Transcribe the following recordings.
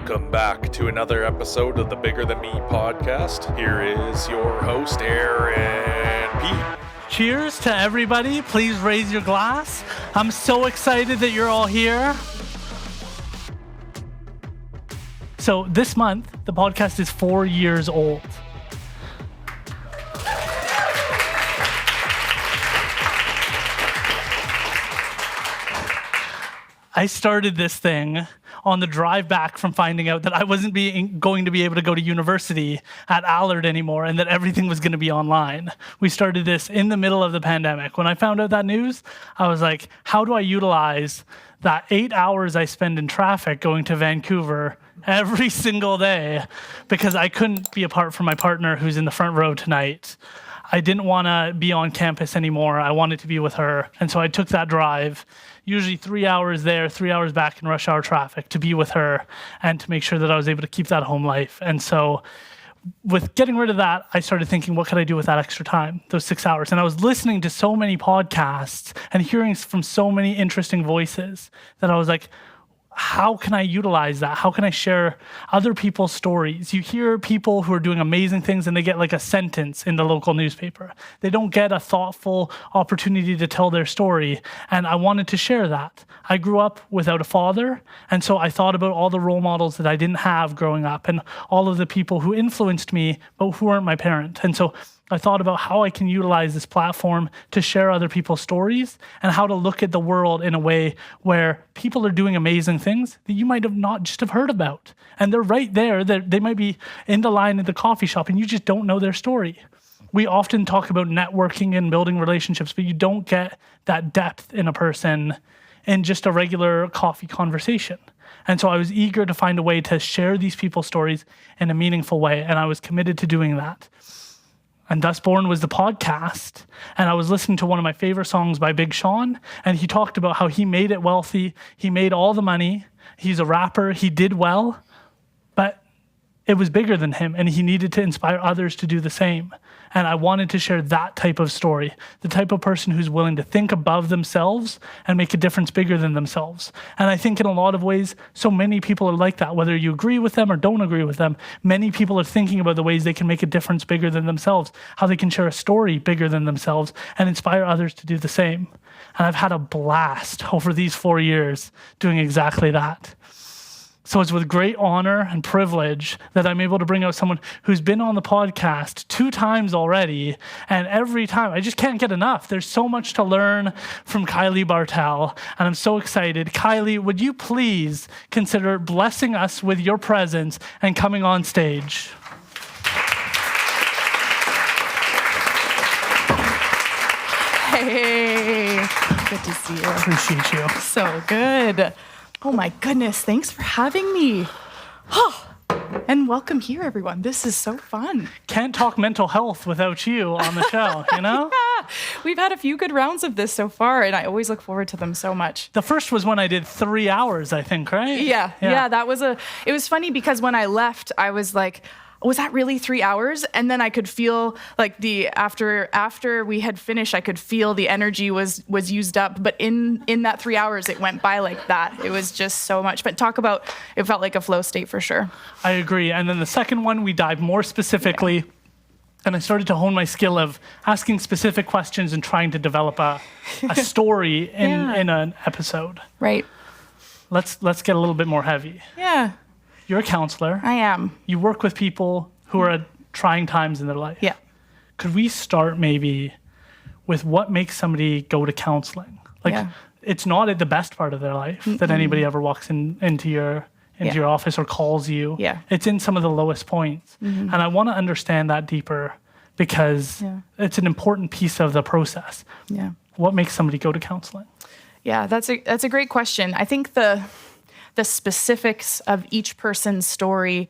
Welcome back to another episode of the Bigger Than Me podcast. Here is your host, Aaron P. Cheers to everybody. Please raise your glass. I'm so excited that you're all here. So this month, the podcast is 4 years old. I started this thing on the drive back from finding out that I wasn't going to be able to go to university at Allard anymore and that everything was going to be online. We started this in the middle of the pandemic. When I found out that news, I was like, how do I utilize that 8 hours I spend in traffic going to Vancouver every single day? Because I couldn't be apart from my partner who's in the front row tonight. I didn't want to be on campus anymore. I wanted to be with her. And so I took that drive, usually 3 hours there, 3 hours back in rush hour traffic to be with her and to make sure that I was able to keep that home life. And so with getting rid of that, I started thinking, what could I do with that extra time, those 6 hours? And I was listening to so many podcasts and hearing from so many interesting voices that I was like, how can I utilize that? How can I share other people's stories? You hear people who are doing amazing things and they get like a sentence in the local newspaper. They don't get a thoughtful opportunity to tell their story. And I wanted to share that. I grew up without a father. And so I thought about all the role models that I didn't have growing up and all of the people who influenced me, but who weren't my parent. And so I thought about how I can utilize this platform to share other people's stories and how to look at the world in a way where people are doing amazing things that you might have not just have heard about. And they're right there. They might be in the line at the coffee shop and you just don't know their story. We often talk about networking and building relationships, but you don't get that depth in a person in just a regular coffee conversation. And so I was eager to find a way to share these people's stories in a meaningful way. And I was committed to doing that. And thus born was the podcast. And I was listening to one of my favorite songs by Big Sean. And he talked about how he made it wealthy. He made all the money. He's a rapper. He did well. But it was bigger than him. And he needed to inspire others to do the same. And I wanted to share that type of story. The type of person who's willing to think above themselves and make a difference bigger than themselves. And I think in a lot of ways, so many people are like that. Whether you agree with them or don't agree with them, many people are thinking about the ways they can make a difference bigger than themselves, how they can share a story bigger than themselves and inspire others to do the same. And I've had a blast over these 4 years doing exactly that. So it's with great honor and privilege that I'm able to bring out someone who's been on the podcast 2 times already. And every time, I just can't get enough. There's so much to learn from Kylie Bartel. And I'm so excited. Kylie, would you please consider blessing us with your presence and coming on stage? Hey, good to see you. Appreciate you. So good. Oh my goodness, thanks for having me. Oh, and welcome here, everyone. This is so fun. Can't talk mental health without you on the show, you know? Yeah, we've had a few good rounds of this so far, and I always look forward to them so much. The first was when I did 3 hours, I think, right? Yeah, it was funny because when I left, I was like, was that really 3 hours? And then I could feel like after we had finished, I could feel the energy was used up. But in that 3 hours, it went by like that. It was just so much. But talk about, it felt like a flow state for sure. I agree. And then the second one, we dived more specifically. Yeah. And I started to hone my skill of asking specific questions and trying to develop a story in an episode. Right. Let's get a little bit more heavy. Yeah. You're a counselor. I am. You work with people who are at trying times in their life. Yeah. Could we start maybe with what makes somebody go to counseling? Like, it's not at the best part of their life that anybody ever walks into your office or calls you. Yeah. It's in some of the lowest points. And I want to understand that deeper because it's an important piece of the process. Yeah. What makes somebody go to counseling? Yeah, that's a great question. I think the specifics of each person's story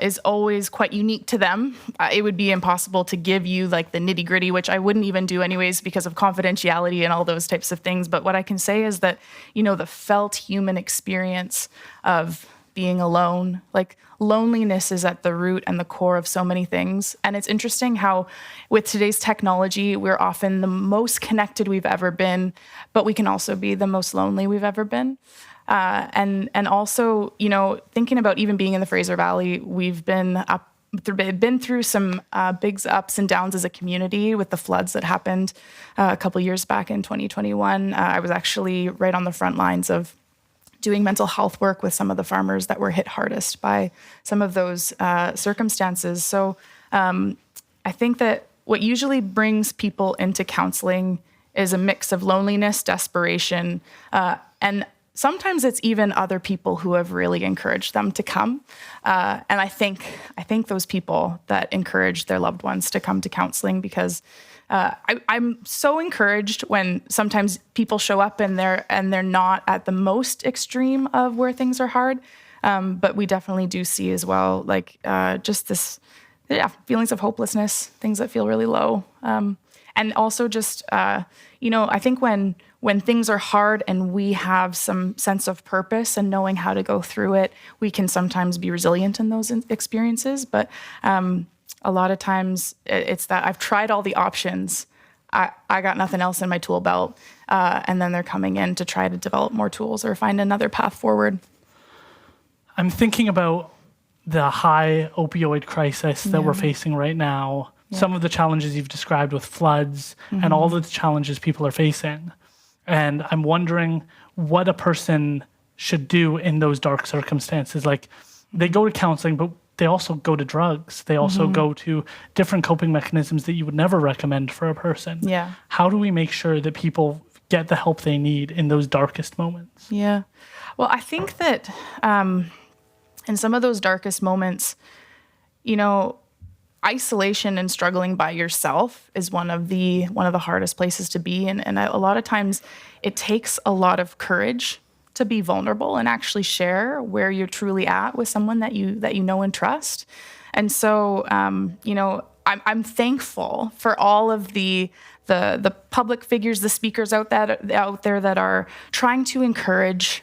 is always quite unique to them. It would be impossible to give you like the nitty gritty, which I wouldn't even do anyways because of confidentiality and all those types of things. But what I can say is that, the felt human experience of being alone, like loneliness is at the root and the core of so many things. And it's interesting how with today's technology, we're often the most connected we've ever been, but we can also be the most lonely we've ever been. And also, thinking about even being in the Fraser Valley, we've been through some big ups and downs as a community with the floods that happened a couple years back in 2021. I was actually right on the front lines of doing mental health work with some of the farmers that were hit hardest by some of those circumstances. So I think that what usually brings people into counseling is a mix of loneliness, desperation, and sometimes it's even other people who have really encouraged them to come. And I think those people that encourage their loved ones to come to counseling, because I'm so encouraged when sometimes people show up and they're not at the most extreme of where things are hard. But we definitely do see as well, like just this, feelings of hopelessness, things that feel really low. And also just, I think when things are hard and we have some sense of purpose and knowing how to go through it, we can sometimes be resilient in those experiences. But a lot of times it's that I've tried all the options. I got nothing else in my tool belt. And then they're coming in to try to develop more tools or find another path forward. I'm thinking about the high opioid crisis that we're facing right now. Yeah. Some of the challenges you've described with floods and all the challenges people are facing. And I'm wondering what a person should do in those dark circumstances. Like, they go to counseling, but they also go to drugs. They also go to different coping mechanisms that you would never recommend for a person. Yeah. How do we make sure that people get the help they need in those darkest moments? Yeah. Well, I think that in some of those darkest moments, isolation and struggling by yourself is one of the hardest places to be. And a lot of times it takes a lot of courage to be vulnerable and actually share where you're truly at with someone that you know and trust. And so, I'm thankful for all of the public figures, the speakers out there that are trying to encourage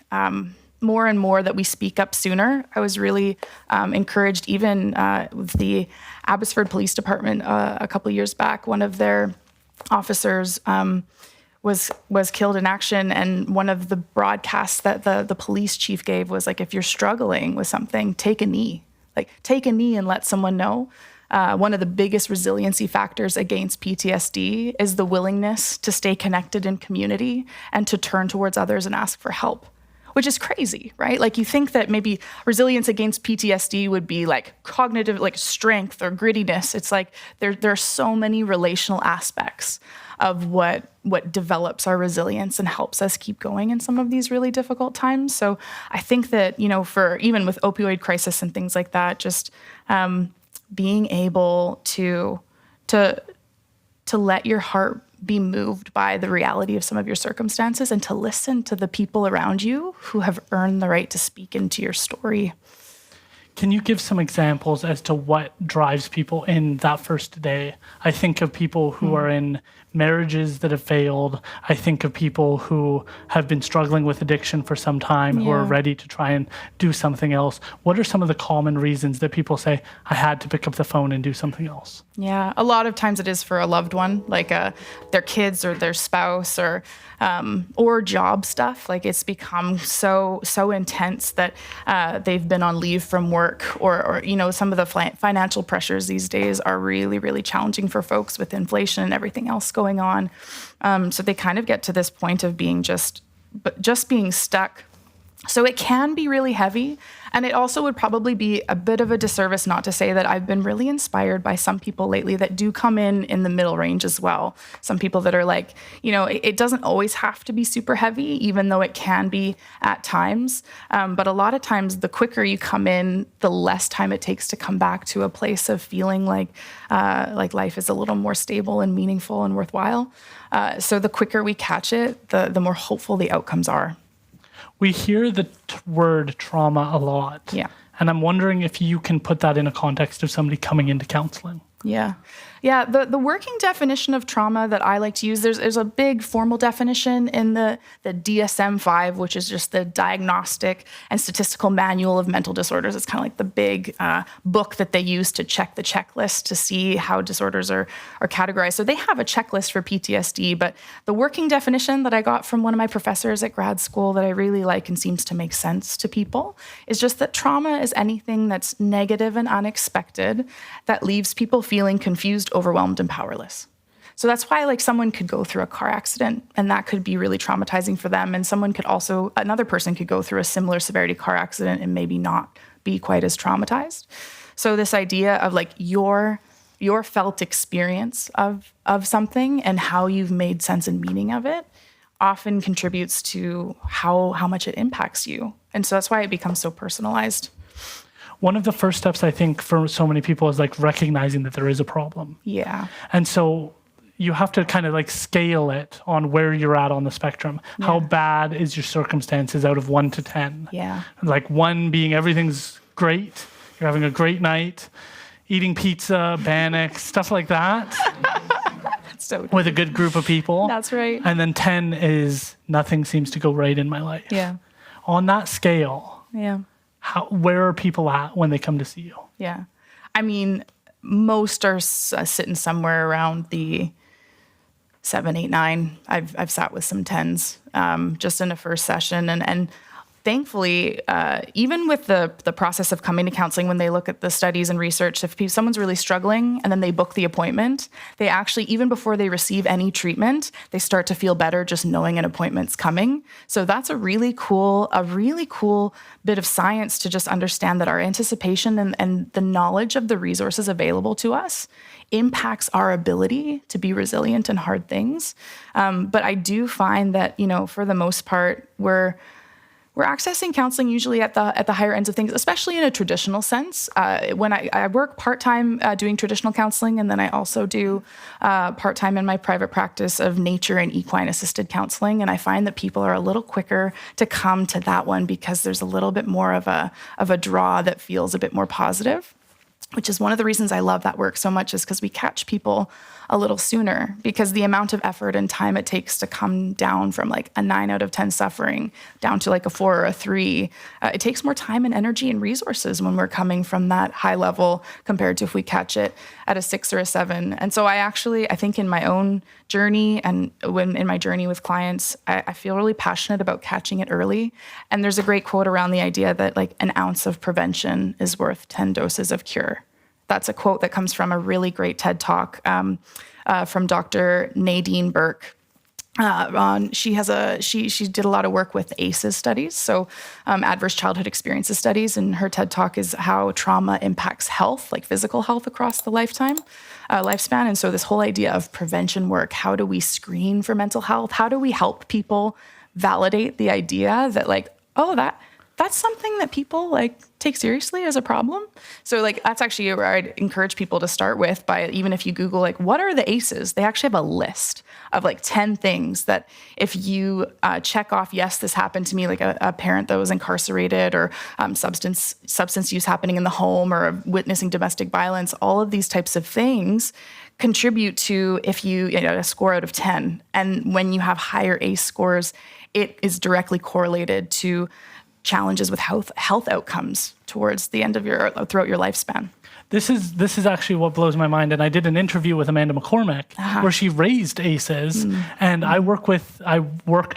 more and more that we speak up sooner. I was really encouraged even with the Abbotsford Police Department a couple of years back. One of their officers was killed in action, and one of the broadcasts that the police chief gave was like, if you're struggling with something, take a knee. Like, take a knee and let someone know. One of the biggest resiliency factors against PTSD is the willingness to stay connected in community and to turn towards others and ask for help, which is crazy, right? Like, you think that maybe resilience against PTSD would be like cognitive, like strength or grittiness. It's like there are so many relational aspects of what develops our resilience and helps us keep going in some of these really difficult times. So I think that, for even with opioid crisis and things like that, just being able to let your heart be moved by the reality of some of your circumstances and to listen to the people around you who have earned the right to speak into your story. Can you give some examples as to what drives people in that first day? I think of people who are in marriages that have failed. I think of people who have been struggling with addiction for some time, who are ready to try and do something else. What are some of the common reasons that people say, I had to pick up the phone and do something else? Yeah, a lot of times it is for a loved one, like their kids or their spouse or job stuff. Like, it's become so intense that they've been on leave from work, or some of the financial pressures these days are really, really challenging for folks with inflation and everything else going on. So they kind of get to this point of being just being stuck. So it can be really heavy. And it also would probably be a bit of a disservice not to say that I've been really inspired by some people lately that do come in the middle range as well. Some people that are like, it doesn't always have to be super heavy, even though it can be at times. But a lot of times, the quicker you come in, the less time it takes to come back to a place of feeling like life is a little more stable and meaningful and worthwhile. So the quicker we catch it, the more hopeful the outcomes are. We hear the word trauma a lot. Yeah. And I'm wondering if you can put that in a context of somebody coming into counseling. Yeah. Yeah. The working definition of trauma that I like to use, there's a big formal definition in the DSM-5, which is just the Diagnostic and Statistical Manual of Mental Disorders. It's kind of like the big book that they use to check the checklist to see how disorders are categorized. So they have a checklist for PTSD, but the working definition that I got from one of my professors at grad school that I really like and seems to make sense to people is just that trauma is anything that's negative and unexpected that leaves people feeling confused, overwhelmed, and powerless. So that's why like someone could go through a car accident and that could be really traumatizing for them. And another person could go through a similar severity car accident and maybe not be quite as traumatized. So this idea of like your felt experience of something and how you've made sense and meaning of it often contributes to how much it impacts you. And so that's why it becomes so personalized. One of the first steps, I think, for so many people is like recognizing that there is a problem. Yeah. And so you have to kind of like scale it on where you're at on the spectrum. Yeah. How bad is your circumstances out of 1 to 10? Yeah. Like 1 being everything's great, you're having a great night, eating pizza, Bannock, stuff like that. So with a good group of people. That's right. And then 10 is nothing seems to go right in my life. Yeah. On that scale. Yeah. Where are people at when they come to see you? Yeah. I mean, most are sitting somewhere around the 7, 8, 9. I've sat with some 10s just in a first session. And thankfully, even with the process of coming to counseling, when they look at the studies and research, if someone's really struggling and then they book the appointment, they actually, even before they receive any treatment, they start to feel better just knowing an appointment's coming. So that's a really cool bit of science to just understand that our anticipation and the knowledge of the resources available to us impacts our ability to be resilient in hard things. But I do find that, for the most part, we're accessing counseling usually at the higher ends of things, especially in a traditional sense. When I work part-time doing traditional counseling, and then I also do part-time in my private practice of nature and equine-assisted counseling. And I find that people are a little quicker to come to that one because there's a little bit more of a draw that feels a bit more positive, which is one of the reasons I love that work so much, is because we catch people a little sooner, because the amount of effort and time it takes to come down from like a 9 out of 10 suffering down to like a 4 or a 3, it takes more time and energy and resources when we're coming from that high level compared to if we catch it at a 6 or a 7. And so I think in my own journey and in my journey with clients, I feel really passionate about catching it early. And there's a great quote around the idea that like an ounce of prevention is worth 10 doses of cure. That's a quote that comes from a really great TED Talk from Dr. Nadine Burke. She did a lot of work with ACEs studies, so adverse childhood experiences studies, and her TED Talk is how trauma impacts health, like physical health across the lifespan. And so this whole idea of prevention work, how do we screen for mental health? How do we help people validate the idea that like, oh, that's something that people like take seriously as a problem. So like that's actually where I'd encourage people to start with, by even if you Google like what are the ACEs, they actually have a list of like 10 things that if you check off, yes, this happened to me, like a parent that was incarcerated, or substance use happening in the home, or witnessing domestic violence, all of these types of things contribute to if you a score out of 10. And when you have higher ACE scores, it is directly correlated to challenges with health outcomes towards the end of throughout your lifespan. This is actually what blows my mind. And I did an interview with Amanda McCormick where she raised ACEs, and I worked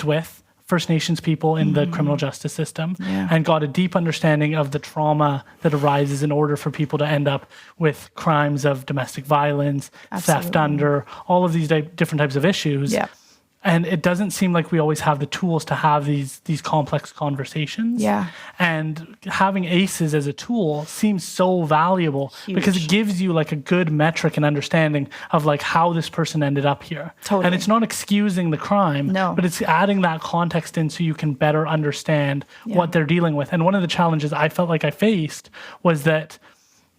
with First Nations people in the criminal justice system, and got a deep understanding of the trauma that arises in order for people to end up with crimes of domestic violence, theft under, all of these different types of issues. Yeah. And it doesn't seem like we always have the tools to have these complex conversations. Yeah. And having ACEs as a tool seems so valuable. Huge. Because it gives you like a good metric and understanding of like how this person ended up here. Totally. And it's not excusing the crime, but it's adding that context in so you can better understand what they're dealing with. And one of the challenges I felt like I faced was that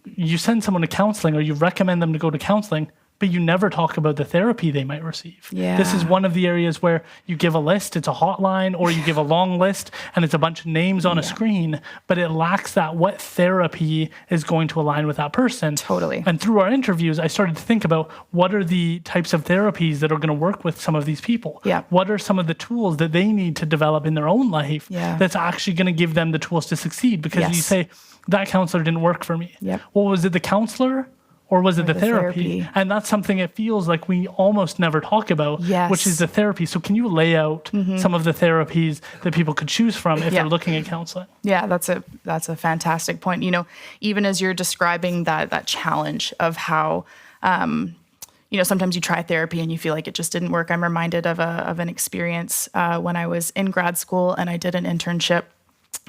you send someone to counseling, or you recommend them to go to counseling, but you never talk about the therapy they might receive. Yeah. This is one of the areas where you give a list, it's a hotline, or you give a long list and it's a bunch of names on a screen, but it lacks that what therapy is going to align with that person. Totally. And through our interviews, I started to think about what are the types of therapies that are going to work with some of these people? Yeah. What are some of the tools that they need to develop in their own life that's actually going to give them the tools to succeed? Because you say, that counselor didn't work for me. Yep. Well, was it the counselor? Or was it the therapy? And that's something it feels like we almost never talk about, which is the therapy. So can you lay out some of the therapies that people could choose from if they're looking at counseling? Yeah, that's a fantastic point. You know, even as you're describing that challenge of how, you know, sometimes you try therapy and you feel like it just didn't work. I'm reminded of an experience when I was in grad school and I did an internship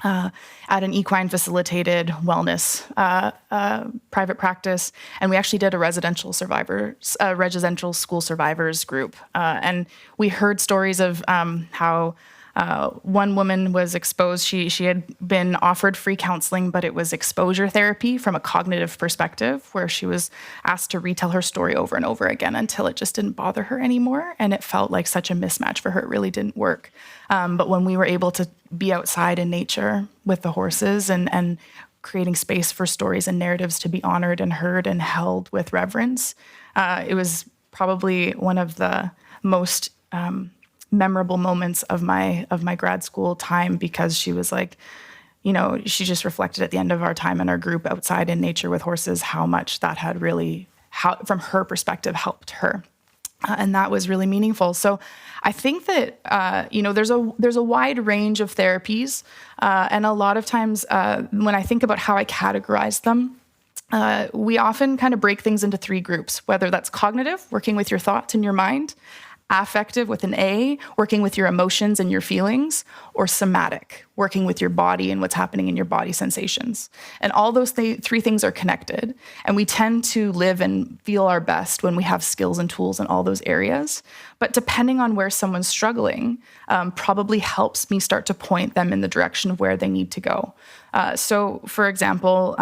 at an equine facilitated wellness private practice, and we actually did a residential school survivors group, and we heard stories of how one woman was exposed. She had been offered free counseling, but it was exposure therapy from a cognitive perspective, where she was asked to retell her story over and over again until it just didn't bother her anymore, and it felt like such a mismatch for her. It really didn't work. But when we were able to be outside in nature with the horses and creating space for stories and narratives to be honored and heard and held with reverence, it was probably one of the most memorable moments of my grad school time, because she was like, you know, she just reflected at the end of our time in our group outside in nature with horses, how much that had really, from her perspective, helped her. And that was really meaningful. So I think that, you know, there's a wide range of therapies. And a lot of times when I think about how I categorize them, we often kind of break things into three groups, whether that's cognitive, working with your thoughts and your mind, affective with an A, working with your emotions and your feelings, or somatic, working with your body and what's happening in your body sensations. And all those three things are connected. And we tend to live and feel our best when we have skills and tools in all those areas. But depending on where someone's struggling, probably helps me start to point them in the direction of where they need to go. So for example,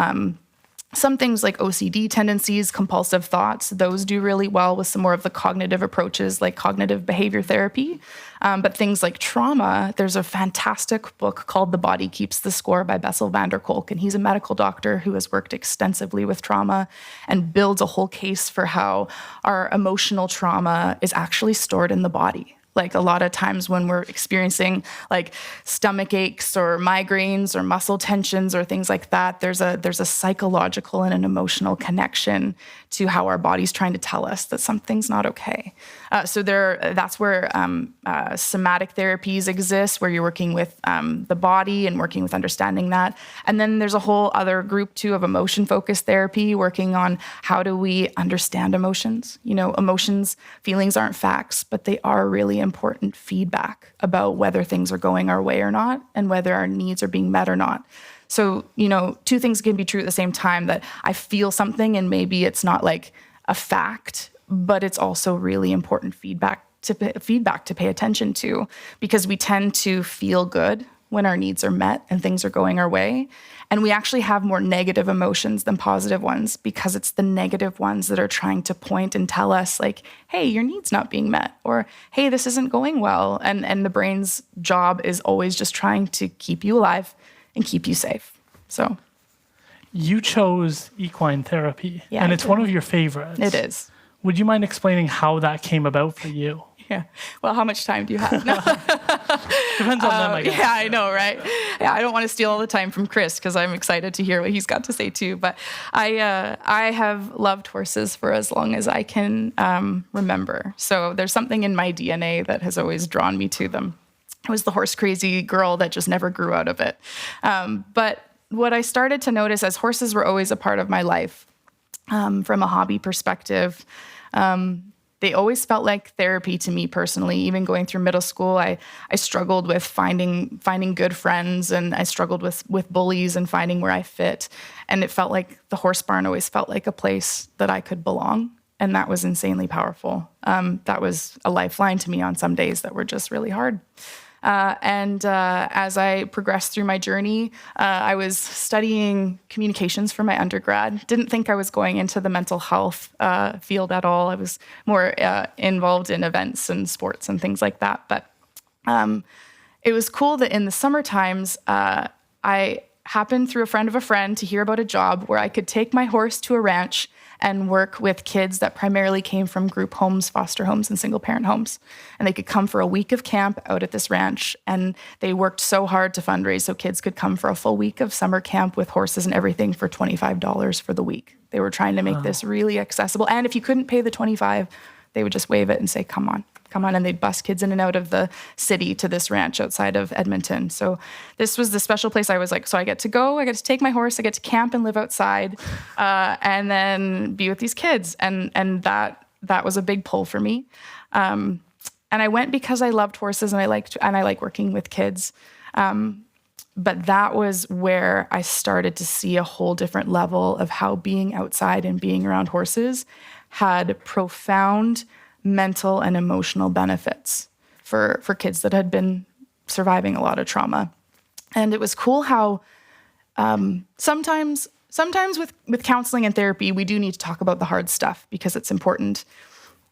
some things like OCD tendencies, compulsive thoughts, those do really well with some more of the cognitive approaches like cognitive behavior therapy. But things like trauma, there's a fantastic book called The Body Keeps the Score by Bessel van der Kolk. And he's a medical doctor who has worked extensively with trauma and builds a whole case for how our emotional trauma is actually stored in the body. Like a lot of times when we're experiencing like stomach aches or migraines or muscle tensions or things like that, there's a psychological and an emotional connection to how our body's trying to tell us that something's not okay. So that's where somatic therapies exist, where you're working with the body and working with understanding that. And then there's a whole other group too of emotion-focused therapy, working on how do we understand emotions. You know, emotions, feelings aren't facts, but they are really important feedback about whether things are going our way or not, and whether our needs are being met or not. So, you know, two things can be true at the same time, that I feel something and maybe it's not like a fact, but it's also really important feedback to pay attention to, because we tend to feel good when our needs are met and things are going our way. And we actually have more negative emotions than positive ones, because it's the negative ones that are trying to point and tell us like, hey, your need's not being met, or hey, this isn't going well. And the brain's job is always just trying to keep you alive and keep you safe. So you chose equine therapy, and it's one of your favorites. It is. Would you mind explaining how that came about for you? Yeah. Well, how much time do you have? No. Depends on them, I guess. Yeah, I know, right? Yeah, I don't want to steal all the time from Chris, because I'm excited to hear what he's got to say too. But I have loved horses for as long as I can remember. So there's something in my DNA that has always drawn me to them. I was the horse crazy girl that just never grew out of it. But what I started to notice, as horses were always a part of my life, from a hobby perspective, they always felt like therapy to me personally. Even going through middle school, I struggled with finding good friends, and I struggled with bullies and finding where I fit. And it felt like the horse barn always felt like a place that I could belong. And that was insanely powerful. That was a lifeline to me on some days that were just really hard. And as I progressed through my journey, I was studying communications for my undergrad. Didn't think I was going into the mental health field at all. I was more involved in events and sports and things like that. But it was cool that in the summer times, I happened through a friend of a friend to hear about a job where I could take my horse to a ranch and work with kids that primarily came from group homes, foster homes, and single parent homes. And they could come for a week of camp out at this ranch. And they worked so hard to fundraise so kids could come for a full week of summer camp with horses and everything for $25 for the week. They were trying to make this really accessible. And if you couldn't pay the $25, they would just waive it and say, come on. And they'd bus kids in and out of the city to this ranch outside of Edmonton. So this was the special place. I was like, so I get to go, I get to take my horse, I get to camp and live outside, and then be with these kids. And that was a big pull for me. And I went because I loved horses and I like working with kids. But that was where I started to see a whole different level of how being outside and being around horses had profound mental and emotional benefits for kids that had been surviving a lot of trauma. And it was cool how sometimes with counseling and therapy, we do need to talk about the hard stuff because it's important.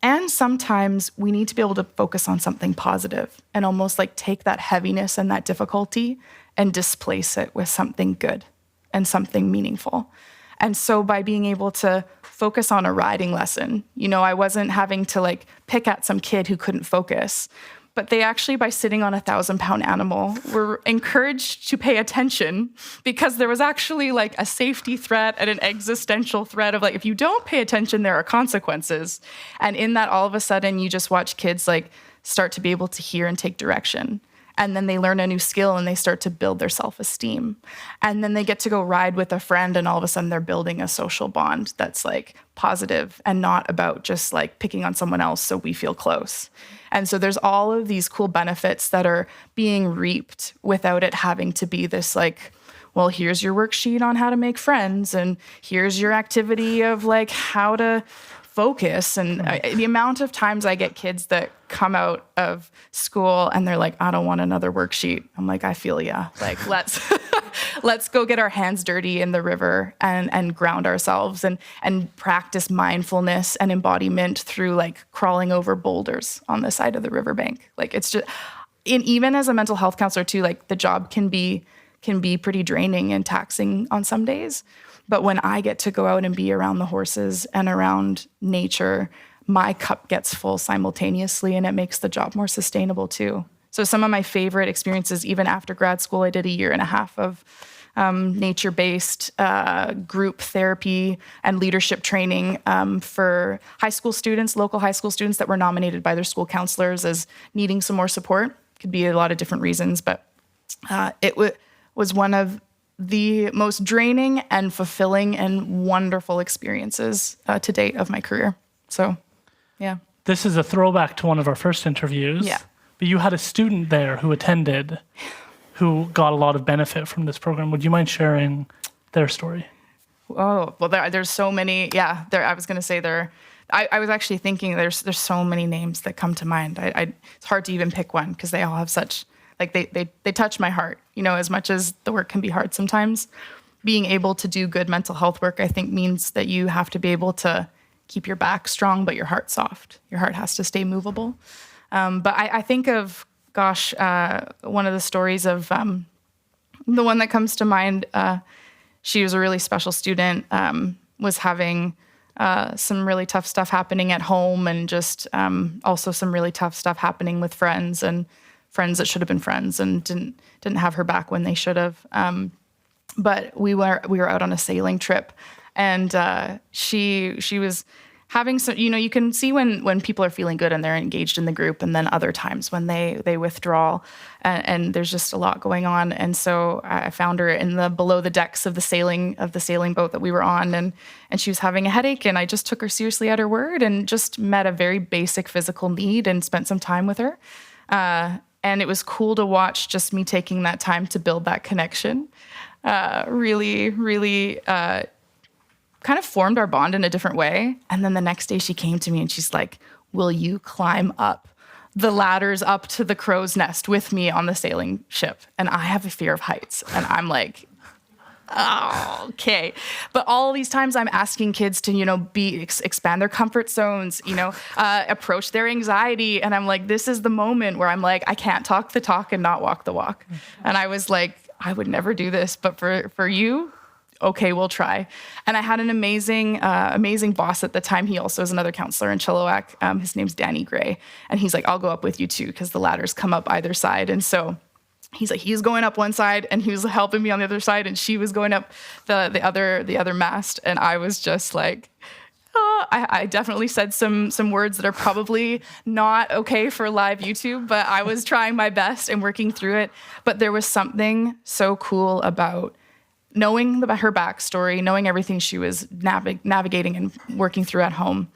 And sometimes we need to be able to focus on something positive and almost like take that heaviness and that difficulty and displace it with something good and something meaningful. And so by being able to focus on a riding lesson, I wasn't having to like pick at some kid who couldn't focus, but they actually, by sitting on a 1,000-pound animal, were encouraged to pay attention because there was actually like a safety threat and an existential threat of like, if you don't pay attention, there are consequences. And in that, all of a sudden, you just watch kids like start to be able to hear and take direction. And then they learn a new skill and they start to build their self-esteem. And then they get to go ride with a friend and all of a sudden they're building a social bond that's like positive and not about just like picking on someone else so we feel close. And so there's all of these cool benefits that are being reaped without it having to be this like, well, here's your worksheet on how to make friends and here's your activity of like how to focus. And the amount of times I get kids that come out of school and they're like, I don't want another worksheet. I'm like, I feel ya. Like, let's go get our hands dirty in the river and ground ourselves and practice mindfulness and embodiment through like crawling over boulders on the side of the riverbank. Like it's just, and even as a mental health counselor too, like the job can be pretty draining and taxing on some days. But when I get to go out and be around the horses and around nature, my cup gets full simultaneously and it makes the job more sustainable too. So some of my favorite experiences, even after grad school, I did a 1.5 years of nature-based group therapy and leadership training for high school students, local high school students that were nominated by their school counselors as needing some more support. Could be a lot of different reasons, but it was one of the most draining and fulfilling and wonderful experiences to date of my career. So, yeah. This is a throwback to one of our first interviews. Yeah. But you had a student there who attended who got a lot of benefit from this program. Would you mind sharing their story? Oh, well, there's so many. Yeah, I was going to say I was actually thinking there's so many names that come to mind. It's hard to even pick one because they all have such, like they touch my heart, as much as the work can be hard sometimes. Being able to do good mental health work, I think, means that you have to be able to keep your back strong, but your heart soft. Your heart has to stay movable. But I think of, one of the stories of the one that comes to mind, she was a really special student, was having some really tough stuff happening at home and just also some really tough stuff happening with friends and friends that should have been friends and didn't have her back when they should have. But we were out on a sailing trip and she was having some, you can see when people are feeling good and they're engaged in the group, and then other times when they withdraw and there's just a lot going on. And so I found her in below the decks of the sailing boat that we were on, and she was having a headache, and I just took her seriously at her word and just met a very basic physical need and spent some time with her. And it was cool to watch just me taking that time to build that connection. Really, really kind of formed our bond in a different way. And then the next day she came to me and she's like, will you climb up the ladders up to the crow's nest with me on the sailing ship. And I have a fear of heights. And I'm like, oh, okay. But all these times I'm asking kids to, expand their comfort zones, approach their anxiety. And I'm like, this is the moment where I'm like, I can't talk the talk and not walk the walk. And I was like, I would never do this, but for you, okay, we'll try. And I had an amazing boss at the time. He also is another counselor in Chilliwack. His name's Danny Gray. And he's like, I'll go up with you too, because the ladders come up either side. And so he's like, he's going up one side and he was helping me on the other side. And she was going up the other mast. And I was just like, I definitely said some words that are probably not okay for live YouTube, but I was trying my best and working through it. But there was something so cool about knowing about her backstory, knowing everything she was navigating and working through at home.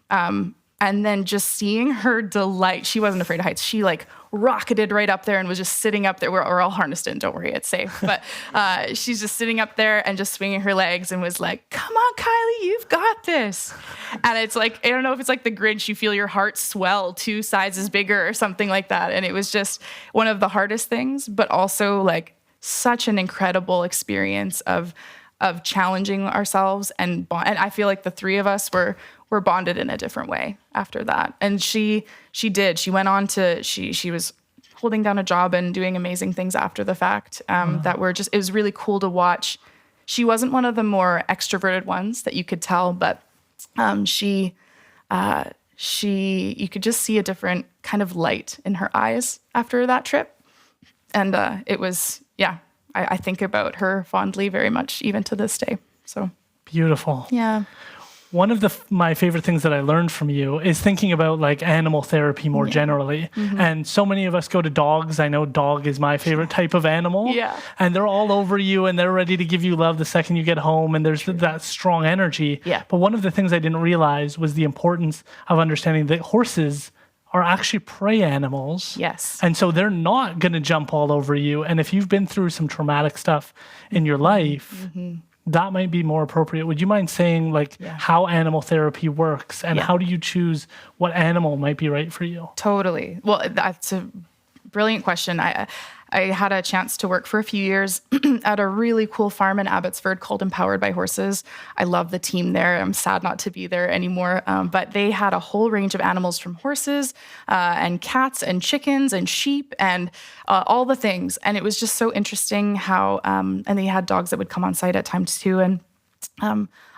And then just seeing her delight. She wasn't afraid of heights. She like rocketed right up there and was just sitting up there. We're all harnessed in, don't worry, it's safe. But she's just sitting up there and just swinging her legs and was like, come on, Kylie, you've got this. And it's like, I don't know if it's like the Grinch, you feel your heart swell 2 sizes bigger or something like that. And it was just one of the hardest things, but also like such an incredible experience of challenging ourselves. And I feel like the 3 of us were bonded in a different way after that. And she went on to, she was holding down a job and doing amazing things after the fact that were just, it was really cool to watch. She wasn't one of the more extroverted ones that you could tell, but you could just see a different kind of light in her eyes after that trip. And it was, I think about her fondly very much even to this day. So beautiful. Yeah. One of my favorite things that I learned from you is thinking about like animal therapy more generally. Mm-hmm. And so many of us go to dogs. I know dog is my favorite type of animal. Yeah. And they're all over you and they're ready to give you love the second you get home. And there's that strong energy. Yeah. But one of the things I didn't realize was the importance of understanding that horses are actually prey animals. Yes. And so they're not going to jump all over you. And if you've been through some traumatic stuff in your life, that might be more appropriate. Would you mind saying how animal therapy works and how do you choose what animal might be right for you? Totally. Well, that's a brilliant question. I had a chance to work for a few years at a really cool farm in Abbotsford called Empowered by Horses. I love the team there. I'm sad not to be there anymore. But they had a whole range of animals from horses and cats and chickens and sheep and all the things. And it was just so interesting how, and they had dogs that would come on site at times too. And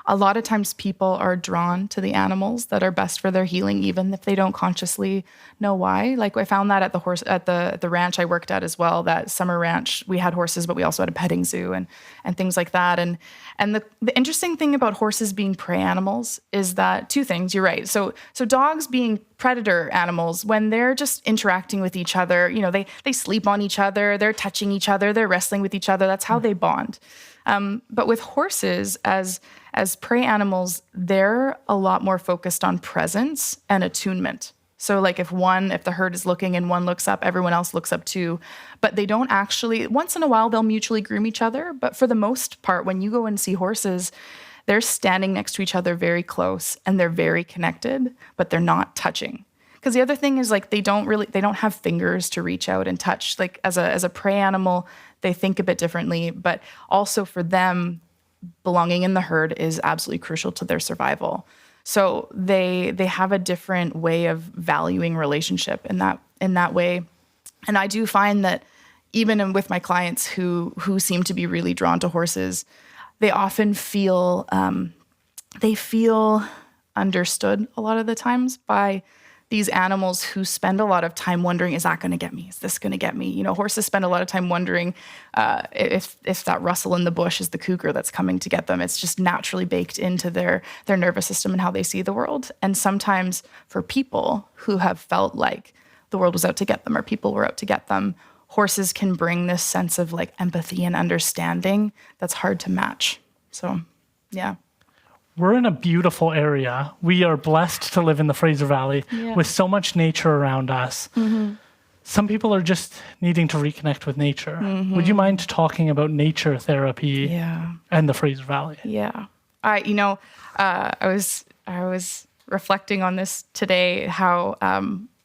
a lot of times people are drawn to the animals that are best for their healing, even if they don't consciously know why. Like I found that at the ranch I worked at as well, that summer ranch, we had horses, but we also had a petting zoo and things like that. And the interesting thing about horses being prey animals is that 2 things, you're right. So dogs being predator animals, when they're just interacting with each other, they sleep on each other, they're touching each other, they're wrestling with each other. That's how they bond. But with horses, as prey animals, they're a lot more focused on presence and attunement. So like if the herd is looking and one looks up, everyone else looks up too. But they don't actually, once in a while, they'll mutually groom each other. But for the most part, when you go and see horses, they're standing next to each other very close and they're very connected, but they're not touching. Because the other thing is like they don't have fingers to reach out and touch. Like as a prey animal, they think a bit differently, but also for them, belonging in the herd is absolutely crucial to their survival. So they have a different way of valuing relationship in that way. And I do find that even with my clients who seem to be really drawn to horses, they often feel understood a lot of the times by these animals who spend a lot of time wondering, is that going to get me? Is this going to get me? Horses spend a lot of time wondering if that rustle in the bush is the cougar that's coming to get them. It's just naturally baked into their nervous system and how they see the world. And sometimes for people who have felt like the world was out to get them or people were out to get them, horses can bring this sense of like empathy and understanding that's hard to match. So, yeah. We're in a beautiful area. We are blessed to live in the Fraser Valley with so much nature around us. Mm-hmm. Some people are just needing to reconnect with nature. Mm-hmm. Would you mind talking about nature therapy and the Fraser Valley? Yeah. I was reflecting on this today, how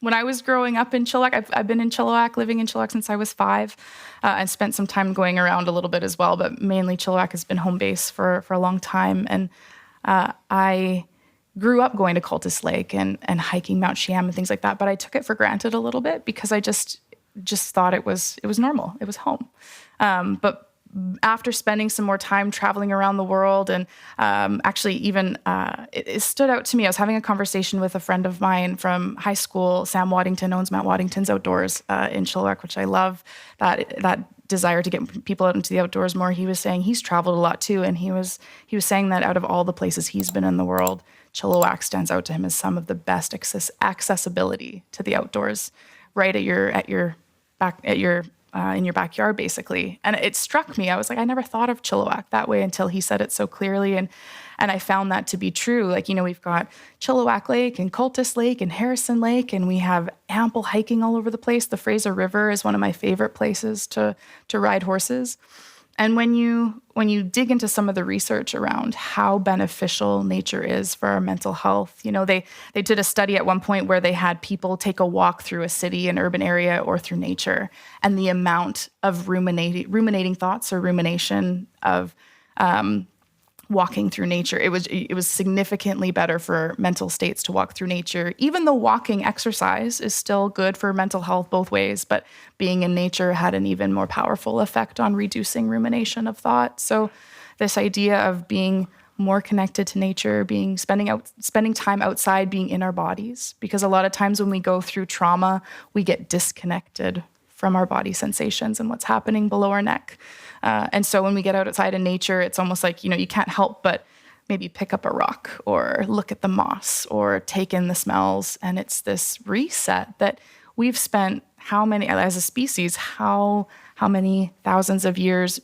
when I was growing up in Chilliwack, I've been in Chilliwack, living in Chilliwack since I was 5, and spent some time going around a little bit as well, but mainly Chilliwack has been home base for a long time. And I grew up going to Cultus Lake and hiking Mount Shiam and things like that, but I took it for granted a little bit because I just thought it was normal. It was home. But after spending some more time traveling around the world, and actually even it stood out to me. I was having a conversation with a friend of mine from high school. Sam Waddington owns Mount Waddington's Outdoors in Chilliwack, which I love. That desire to get people out into the outdoors more. He was saying he's traveled a lot too, and he was saying that out of all the places he's been in the world, Chilliwack stands out to him as some of the best accessibility to the outdoors, right in your backyard, basically. And it struck me. I was like, I never thought of Chilliwack that way until he said it so clearly. And I found that to be true. Like, we've got Chilliwack Lake and Cultus Lake and Harrison Lake, and we have ample hiking all over the place. The Fraser River is one of my favorite places to ride horses. And when you dig into some of the research around how beneficial nature is for our mental health, they did a study at one point where they had people take a walk through a city, an urban area, or through nature, and the amount of ruminating thoughts or rumination of walking through nature, it was significantly better for mental states to walk through nature. Even though walking exercise is still good for mental health both ways, but being in nature had an even more powerful effect on reducing rumination of thought. So this idea of being more connected to nature, spending time outside, being in our bodies, because a lot of times when we go through trauma, we get disconnected from our body sensations and what's happening below our neck. And so when we get outside in nature, it's almost like, you can't help but maybe pick up a rock or look at the moss or take in the smells. And it's this reset that we've spent as a species, how many thousands of years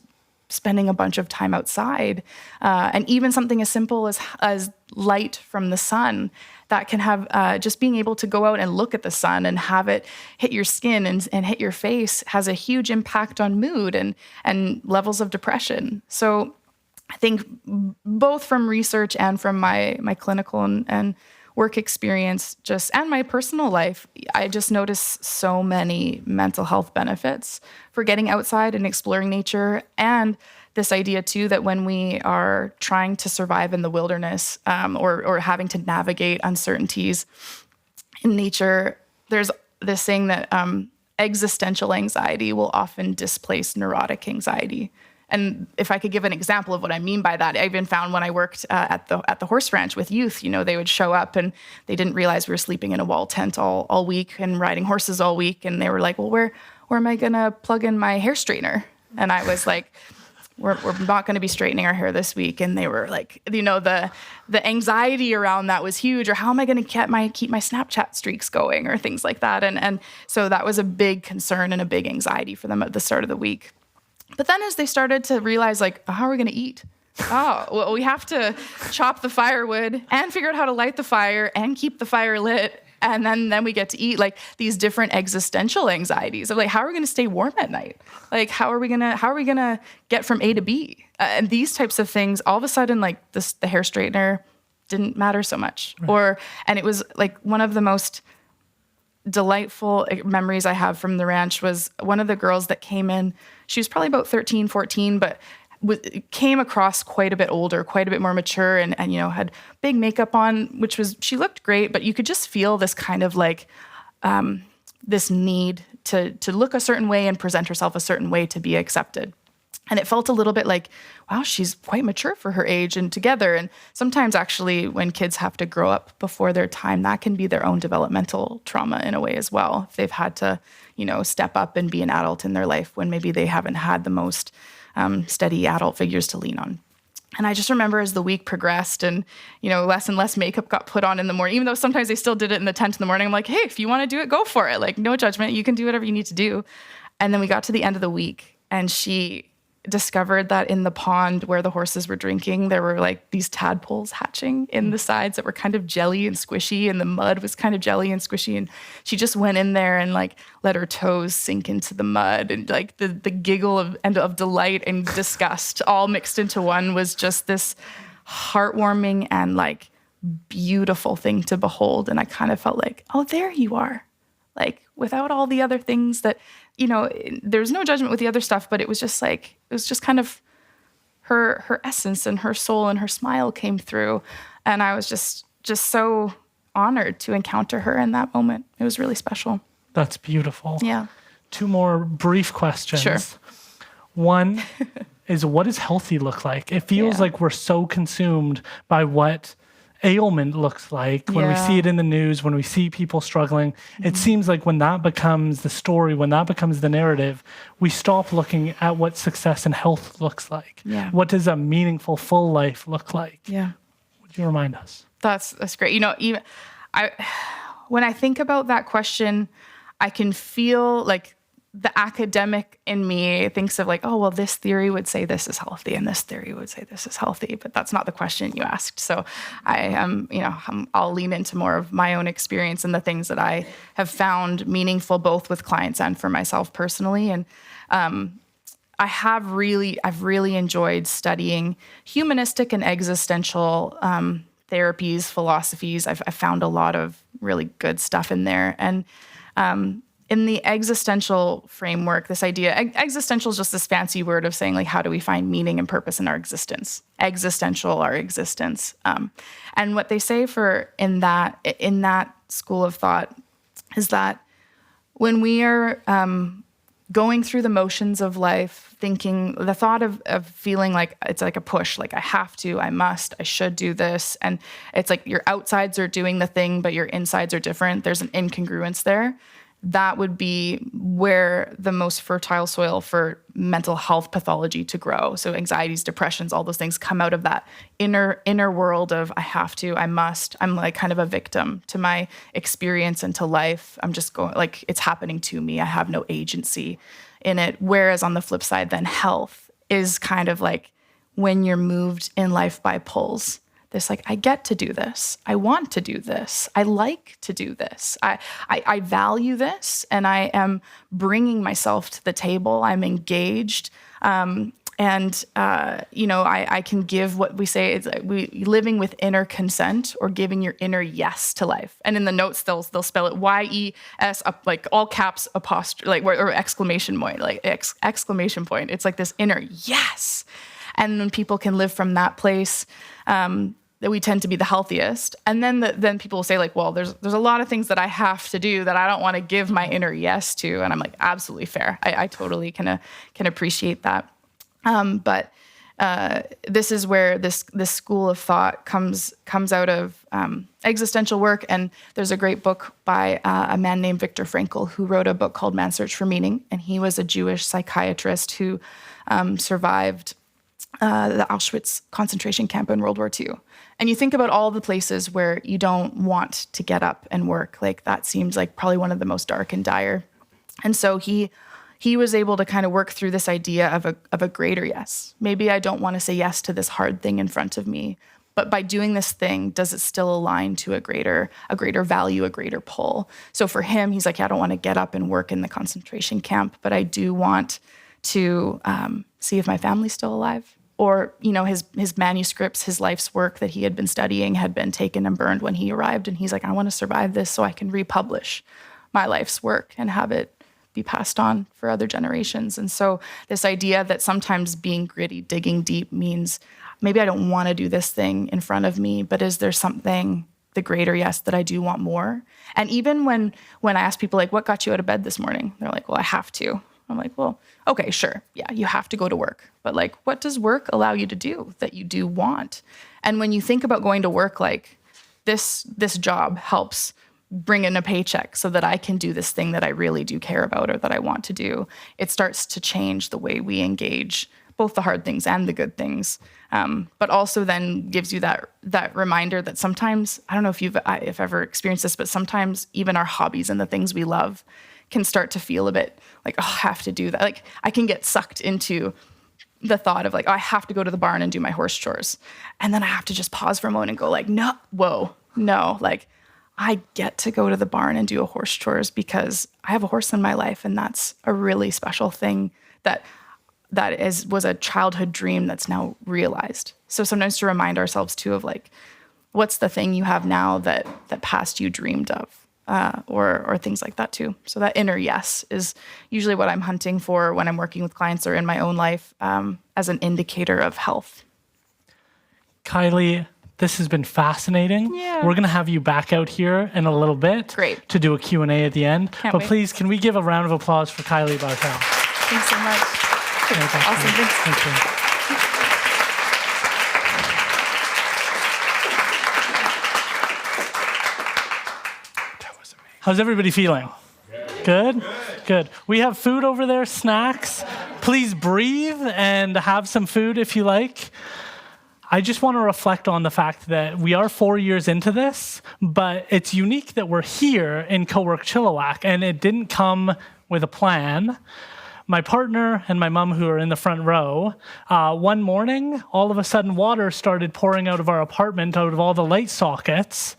spending a bunch of time outside. And even something as simple as light from the sun that can have just being able to go out and look at the sun and have it hit your skin and hit your face has a huge impact on mood and levels of depression. So I think both from research and from my clinical and work experience and my personal life, I just noticed so many mental health benefits for getting outside and exploring nature. And this idea too, that when we are trying to survive in the wilderness or having to navigate uncertainties in nature, there's this saying that existential anxiety will often displace neurotic anxiety. And if I could give an example of what I mean by that, I even found when I worked at the horse ranch with youth, they would show up and they didn't realize we were sleeping in a wall tent all week and riding horses all week. And they were like, well, where am I going to plug in my hair straightener? And I was like, we're not going to be straightening our hair this week. And they were like, the anxiety around that was huge. Or how am I going to keep my Snapchat streaks going or things like that? And so that was a big concern and a big anxiety for them at the start of the week. But then as they started to realize, like, how are we going to eat? Oh, well, we have to chop the firewood and figure out how to light the fire and keep the fire lit. And then we get to eat, like, these different existential anxieties of, like, how are we going to stay warm at night? Like, how are we going to get from A to B? And these types of things, all of a sudden, like, the hair straightener didn't matter so much. Right. And it was like one of the most delightful memories I have from the ranch was one of the girls that came in. She was probably about 13, 14, but came across quite a bit older, quite a bit more mature, and had big makeup on, she looked great, but you could just feel this kind of like this need to look a certain way and present herself a certain way to be accepted. And it felt a little bit like, wow, she's quite mature for her age and together. And sometimes actually when kids have to grow up before their time, that can be their own developmental trauma in a way as well. If they've had to, step up and be an adult in their life when maybe they haven't had the most steady adult figures to lean on. And I just remember as the week progressed and, less and less makeup got put on in the morning, even though sometimes they still did it in the tent in the morning. I'm like, hey, if you want to do it, go for it. Like, no judgment. You can do whatever you need to do. And then we got to the end of the week and she discovered that in the pond where the horses were drinking, there were like these tadpoles hatching in the sides that were kind of jelly and squishy, and the mud was kind of jelly and squishy. And she just went in there and like let her toes sink into the mud, and like the giggle of delight and disgust all mixed into one was just this heartwarming and like beautiful thing to behold. And I kind of felt like, oh, there you are. like without all the other things that, there's no judgment with the other stuff, but it was just kind of her essence and her soul and her smile came through. And I was just so honored to encounter her in that moment. It was really special. That's beautiful. Yeah. 2 more brief questions. Sure. One is, what does healthy look like? It feels like we're so consumed by what ailment looks like when we see it in the news, when we see people struggling. It seems like when that becomes the story, when that becomes the narrative, we stop looking at what success and health looks like. Yeah. What does a meaningful, full life look like? Yeah. Would you remind us? That's great. When I think about that question, I can feel like the academic in me thinks of like, oh, well, this theory would say this is healthy and this theory would say this is healthy, but that's not the question you asked. So I'll lean into more of my own experience and the things that I have found meaningful, both with clients and for myself personally. And I've really enjoyed studying humanistic and existential therapies, philosophies. I've found a lot of really good stuff in there. And in the existential framework, this idea, existential is just this fancy word of saying, like, how do we find meaning and purpose in our existence? Existential, our existence. And what they say in that school of thought is that when we are going through the motions of life, thinking the thought of feeling like it's like a push, like I have to, I must, I should do this. And it's like your outsides are doing the thing, but your insides are different. There's an incongruence there. That would be where the most fertile soil for mental health pathology to grow. So anxieties, depressions, all those things come out of that inner world of I have to, I must. I'm like kind of a victim to my experience and to life. I'm just going like it's happening to me. I have no agency in it. Whereas on the flip side, then health is kind of like when you're moved in life by pulls. This like, I get to do this. I want to do this. I like to do this. I value this, and I am bringing myself to the table. I'm engaged, and I can give what we say is living with inner consent or giving your inner yes to life. And in the notes, they'll spell it YES up like all caps apostrophe or exclamation point exclamation point. It's like this inner yes, and when people can live from that place. That we tend to be the healthiest. And then people will say like, well, there's a lot of things that I have to do that I don't want to give my inner yes to. And I'm like, absolutely fair. I totally can appreciate that. But this is where this school of thought comes out of existential work. And there's a great book by a man named Viktor Frankl, who wrote a book called Man's Search for Meaning. And he was a Jewish psychiatrist who survived the Auschwitz concentration camp in World War II. And you think about all the places where you don't want to get up and work. Like that seems like probably one of the most dark and dire. And so he was able to kind of work through this idea of a greater yes. Maybe I don't want to say yes to this hard thing in front of me, but by doing this thing, does it still align to a greater value, a greater pull? So for him, he's like, I don't want to get up and work in the concentration camp, but I do want to see if my family's still alive. Or, his manuscripts, his life's work that he had been studying had been taken and burned when he arrived. And he's like, I want to survive this so I can republish my life's work and have it be passed on for other generations. And so this idea that sometimes being gritty, digging deep means maybe I don't want to do this thing in front of me, but is there something, the greater yes, that I do want more? And even when I ask people like, what got you out of bed this morning? They're like, well, I have to. I'm like, well, okay, sure. Yeah, you have to go to work. But like, what does work allow you to do that you do want? And when you think about going to work, like this job helps bring in a paycheck so that I can do this thing that I really do care about or that I want to do, it starts to change the way we engage both the hard things and the good things. But also then gives you that reminder that sometimes, I don't know if you've ever experienced this, but sometimes even our hobbies and the things we love can start to feel a bit like, oh, I have to do that. Like I can get sucked into the thought of like, oh, I have to go to the barn and do my horse chores. And then I have to just pause for a moment and go like, no, like I get to go to the barn and do a horse chores because I have a horse in my life. And that's a really special thing that was a childhood dream that's now realized. So sometimes to remind ourselves too of like, what's the thing you have now that past you dreamed of? or things like that too. So that inner yes is usually what I'm hunting for when I'm working with clients or in my own life as an indicator of health. Kylie, this has been fascinating. Yeah. We're going to have you back out here in a little bit Great. to do a Q&A at the end. Can't but wait. please, can we give a round of applause for Kylie Bartel? Thanks so much. Awesome. Thanks. Thank you. How's everybody feeling? Good? Good. We have food over there, snacks. Please breathe and have some food if you like. I just want to reflect on the fact that we are 4 years into this, but it's unique that we're here in Cowork Chilliwack, and it didn't come with a plan. My partner and my mom, who are in the front row, one morning, all of a sudden, water started pouring out of our apartment, out of all the light sockets.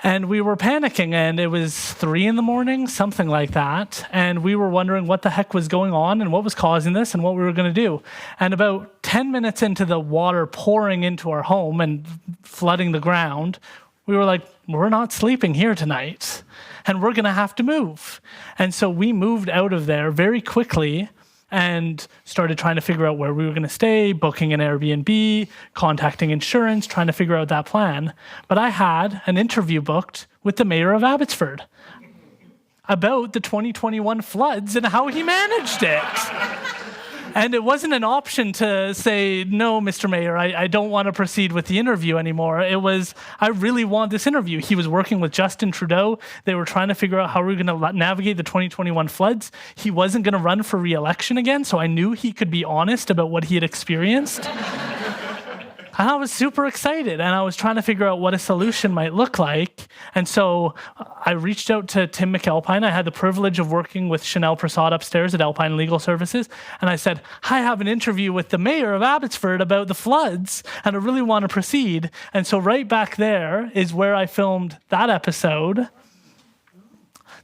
And we were panicking, and it was 3 a.m, something like that. And we were wondering what the heck was going on and what was causing this and what we were going to do. And about 10 minutes into the water pouring into our home and flooding the ground, we were like, we're not sleeping here tonight, and we're going to have to move. And so we moved out of there very quickly and started trying to figure out where we were going to stay, booking an Airbnb, contacting insurance, trying to figure out that plan. But I had an interview booked with the mayor of Abbotsford about the 2021 floods and how he managed it. And it wasn't an option to say, no, Mr. Mayor, I don't want to proceed with the interview anymore. It was, I really want this interview. He was working with Justin Trudeau. They were trying to figure out how we were going to navigate the 2021 floods. He wasn't going to run for re-election again, so I knew he could be honest about what he had experienced. And I was super excited, and I was trying to figure out what a solution might look like. And so I reached out to Tim McAlpine. I had the privilege of working with Chanel Prasad upstairs at Alpine Legal Services. And I said, I have an interview with the mayor of Abbotsford about the floods, and I really want to proceed. And so right back there is where I filmed that episode.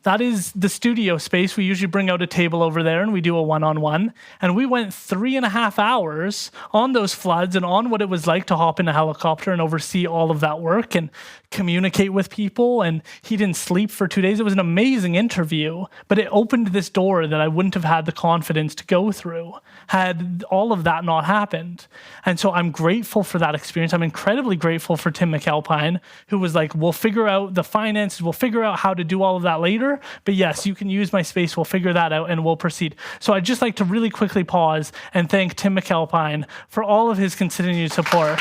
That is the studio space. We usually bring out a table over there and we do a one-on-one. And we went 3.5 hours on those floods and on what it was like to hop in a helicopter and oversee all of that work and communicate with people. And he didn't sleep for 2 days. It was an amazing interview, but it opened this door that I wouldn't have had the confidence to go through had all of that not happened. And so I'm grateful for that experience. I'm incredibly grateful for Tim McAlpine, who was like, we'll figure out the finances, we'll figure out how to do all of that later. But yes, you can use my space. We'll figure that out and we'll proceed. So I'd just like to really quickly pause and thank Tim McAlpine for all of his continued support.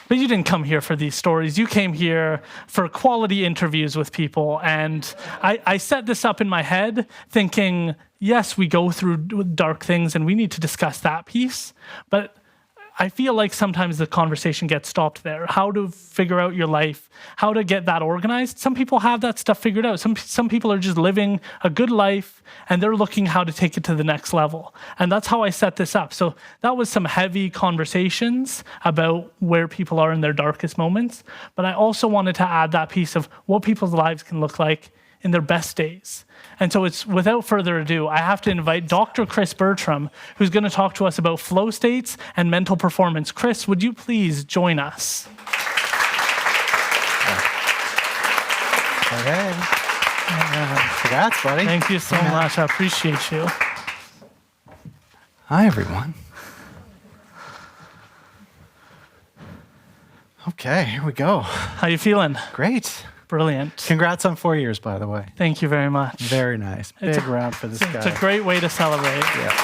But you didn't come here for these stories. You came here for quality interviews with people. And I set this up in my head thinking, yes, we go through dark things and we need to discuss that piece. But I feel like sometimes the conversation gets stopped there. How to figure out your life, how to get that organized. Some people have that stuff figured out. Some people are just living a good life and they're looking how to take it to the next level. And that's how I set this up. So that was some heavy conversations about where people are in their darkest moments. But I also wanted to add that piece of what people's lives can look like in their best days. And so it's without further ado, I have to invite Dr. Chris Bertram, who's going to talk to us about flow states and mental performance. Chris, would you please join us? Okay. Congrats, buddy. Thank you so much. I appreciate you. Hi, everyone. Okay, here we go. How you feeling? Great. Brilliant. Congrats on 4 years, by the way. Thank you very much. Very nice. Big round for this guy. It's a great way to celebrate. Yeah.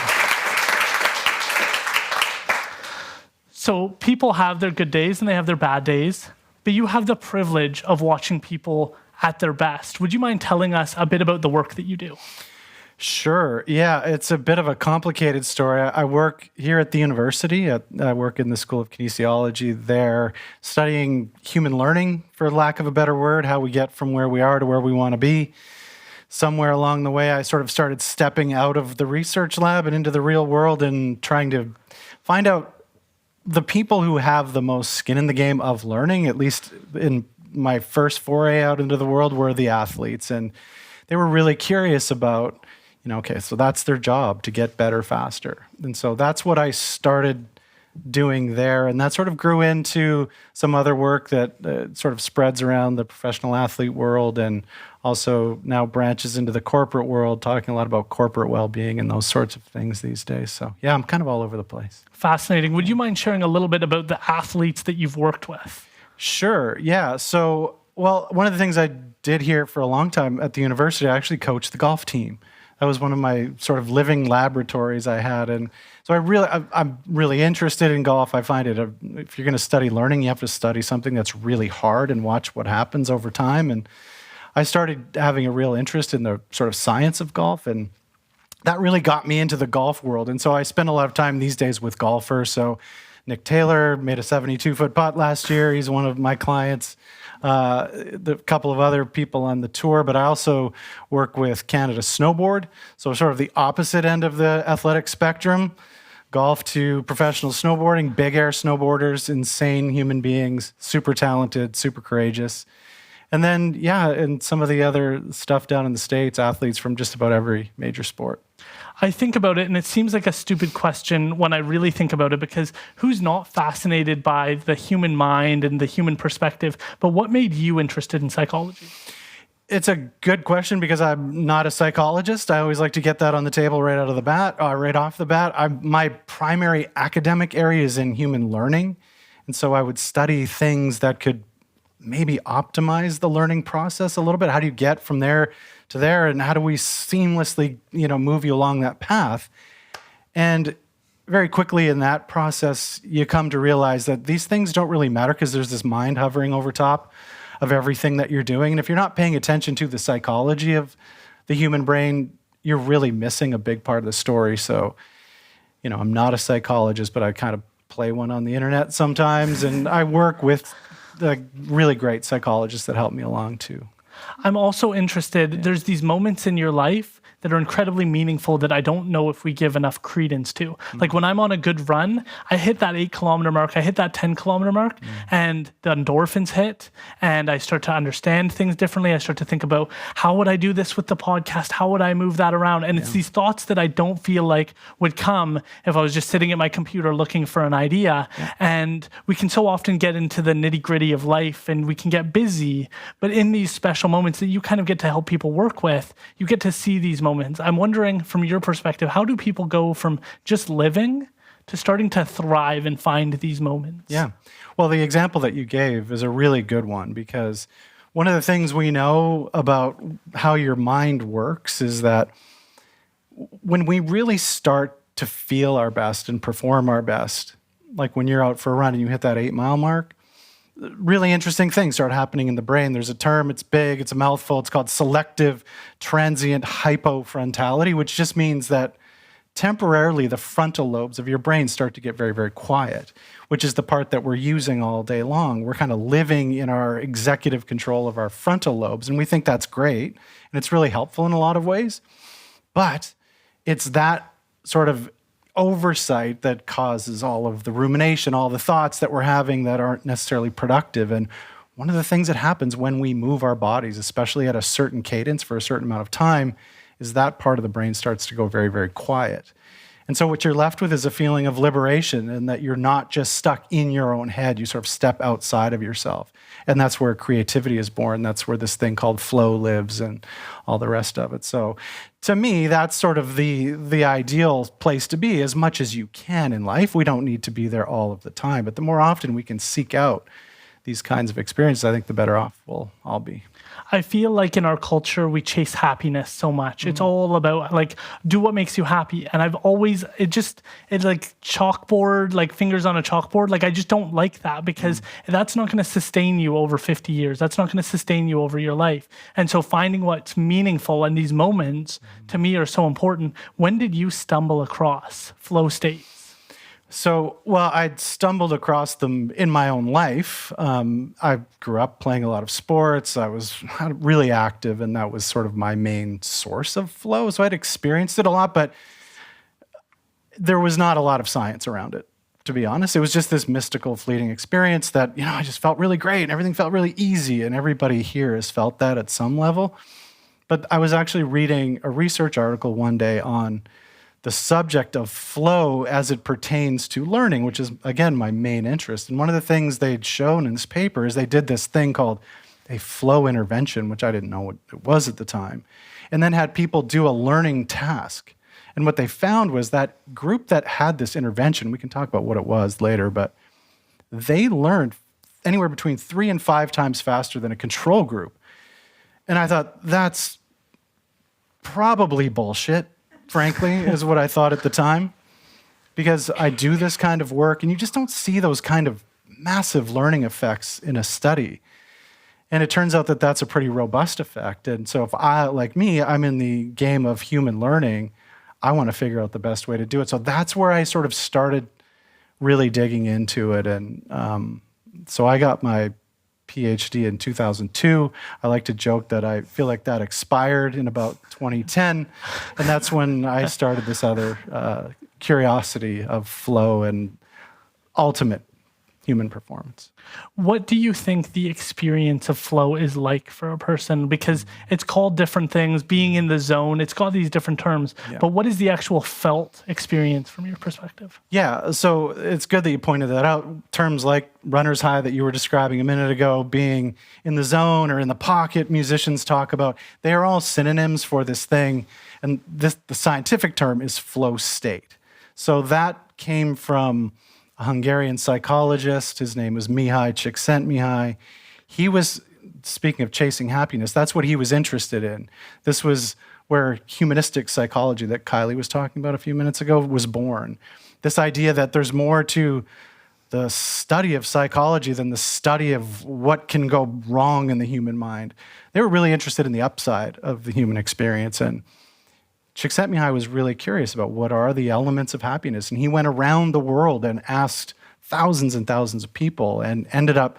So people have their good days and they have their bad days, but you have the privilege of watching people at their best. Would you mind telling us a bit about the work that you do? Sure. Yeah, it's a bit of a complicated story. I work here at the university. I work in the School of Kinesiology there, studying human learning, for lack of a better word, how we get from where we are to where we want to be. Somewhere along the way, I sort of started stepping out of the research lab and into the real world and trying to find out the people who have the most skin in the game of learning, at least in my first foray out into the world, were the athletes. And they were really curious about, okay, so that's their job, to get better faster. And so that's what I started doing there. And that sort of grew into some other work that sort of spreads around the professional athlete world and also now branches into the corporate world, talking a lot about corporate well-being and those sorts of things these days. So yeah, I'm kind of all over the place. Fascinating. Would you mind sharing a little bit about the athletes that you've worked with? Sure. Yeah. So, well, one of the things I did here for a long time at the university, I actually coached the golf team. That was one of my sort of living laboratories I had. And so I'm really interested in golf. I find it, if you're going to study learning, you have to study something that's really hard and watch what happens over time. And I started having a real interest in the sort of science of golf, and that really got me into the golf world. And so I spend a lot of time these days with golfers. So Nick Taylor made a 72-foot putt last year. He's one of my clients. The couple of other people on the tour, but I also work with Canada Snowboard. So sort of the opposite end of the athletic spectrum, golf to professional snowboarding, big air snowboarders, insane human beings, super talented, super courageous. And then, yeah, and some of the other stuff down in the States, athletes from just about every major sport. I think about it, and it seems like a stupid question when I really think about it, because who's not fascinated by the human mind and the human perspective? But what made you interested in psychology? It's a good question because I'm not a psychologist. I always like to get that on the table right off the bat. My primary academic area is in human learning. And so I would study things that could maybe optimize the learning process a little bit. How do you get from there to there, and how do we seamlessly, move you along that path? And very quickly in that process, you come to realize that these things don't really matter because there's this mind hovering over top of everything that you're doing. And if you're not paying attention to the psychology of the human brain, you're really missing a big part of the story. So, I'm not a psychologist, but I kind of play one on the internet sometimes, and I work with the really great psychologists that help me along too. I'm also interested, there's these moments in your life that are incredibly meaningful that I don't know if we give enough credence to. Mm-hmm. Like when I'm on a good run, I hit that 8-kilometer mark, I hit that 10-kilometer mark, and the endorphins hit, and I start to understand things differently. I start to think about, how would I do this with the podcast? How would I move that around? And it's these thoughts that I don't feel like would come if I was just sitting at my computer looking for an idea. Yeah. And we can so often get into the nitty-gritty of life, and we can get busy, but in these special moments that you kind of get to help people work with, you get to see these moments. I'm wondering, from your perspective, how do people go from just living to starting to thrive and find these moments? Yeah. Well, the example that you gave is a really good one, because one of the things we know about how your mind works is that when we really start to feel our best and perform our best, like when you're out for a run and you hit that 8-mile mark, really interesting things start happening in the brain. There's a term, it's big, it's a mouthful, it's called selective transient hypofrontality, which just means that temporarily the frontal lobes of your brain start to get very, very quiet, which is the part that we're using all day long. We're kind of living in our executive control of our frontal lobes, and we think that's great, and it's really helpful in a lot of ways. But it's that sort of oversight that causes all of the rumination, all the thoughts that we're having that aren't necessarily productive. And one of the things that happens when we move our bodies, especially at a certain cadence for a certain amount of time, is that part of the brain starts to go very, very quiet. And so what you're left with is a feeling of liberation, and that you're not just stuck in your own head. You sort of step outside of yourself. And that's where creativity is born. That's where this thing called flow lives and all the rest of it. So to me, that's sort of the ideal place to be as much as you can in life. We don't need to be there all of the time. But the more often we can seek out these kinds of experiences, I think the better off we'll all be. I feel like in our culture, we chase happiness so much. Mm-hmm. It's all about like, do what makes you happy. And I've always, it's like chalkboard, like fingers on a chalkboard. Like, I just don't like that, because that's not going to sustain you over 50 years. That's not going to sustain you over your life. And so finding what's meaningful in these moments to me are so important. When did you stumble across flow states? So, well, I'd stumbled across them in my own life. I grew up playing a lot of sports. I was really active, and that was sort of my main source of flow. So I'd experienced it a lot, but there was not a lot of science around it, to be honest. It was just this mystical, fleeting experience that, I just felt really great, and everything felt really easy, and everybody here has felt that at some level. But I was actually reading a research article one day on the subject of flow as it pertains to learning, which is, again, my main interest. And one of the things they'd shown in this paper is they did this thing called a flow intervention, which I didn't know what it was at the time, and then had people do a learning task. And what they found was that group that had this intervention, we can talk about what it was later, but they learned anywhere between 3 and 5 times faster than a control group. And I thought, that's probably bullshit, frankly, is what I thought at the time, because I do this kind of work and you just don't see those kind of massive learning effects in a study. And it turns out that that's a pretty robust effect. And so if I, like me, I'm in the game of human learning, I want to figure out the best way to do it. So that's where I sort of started really digging into it. And so I got my PhD in 2002. I like to joke that I feel like that expired in about 2010. And that's when I started this other curiosity of flow and ultimate human performance. What do you think the experience of flow is like for a person? Because it's called different things, being in the zone, it's got these different terms, but what is the actual felt experience from your perspective? Yeah, so it's good that you pointed that out. Terms like runner's high that you were describing a minute ago, being in the zone or in the pocket, musicians talk about, they are all synonyms for this thing. And the scientific term is flow state. So that came from a Hungarian psychologist. His name was Mihaly Csikszentmihalyi. He was, speaking of chasing happiness, that's what he was interested in. This was where humanistic psychology that Kylie was talking about a few minutes ago was born. This idea that there's more to the study of psychology than the study of what can go wrong in the human mind. They were really interested in the upside of the human experience. And Csikszentmihalyi was really curious about what are the elements of happiness. And he went around the world and asked thousands and thousands of people and ended up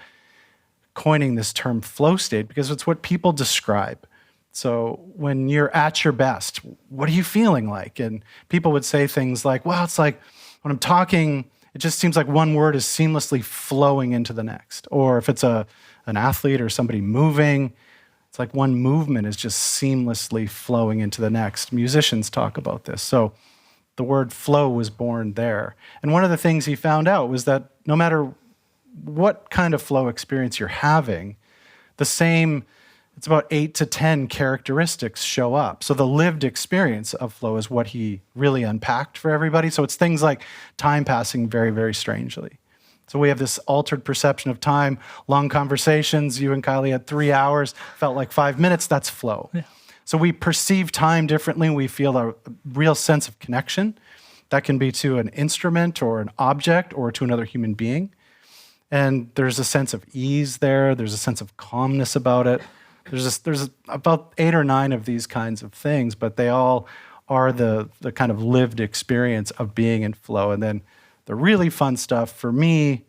coining this term flow state because it's what people describe. So when you're at your best, what are you feeling like? And people would say things like, well, it's like when I'm talking, it just seems like one word is seamlessly flowing into the next. Or if it's an athlete or somebody moving, it's like one movement is just seamlessly flowing into the next. Musicians talk about this. So the word flow was born there. And one of the things he found out was that no matter what kind of flow experience you're having, it's about 8 to 10 characteristics show up. So the lived experience of flow is what he really unpacked for everybody. So it's things like time passing very, very strangely. So we have this altered perception of time, long conversations. You and Kylie had 3 hours, felt like 5 minutes. That's flow. Yeah. So we perceive time differently. We feel a real sense of connection. That can be to an instrument or an object or to another human being. And there's a sense of ease there. There's a sense of calmness about it. There's about 8 or 9 of these kinds of things, but they all are the kind of lived experience of being in flow. And then the really fun stuff for me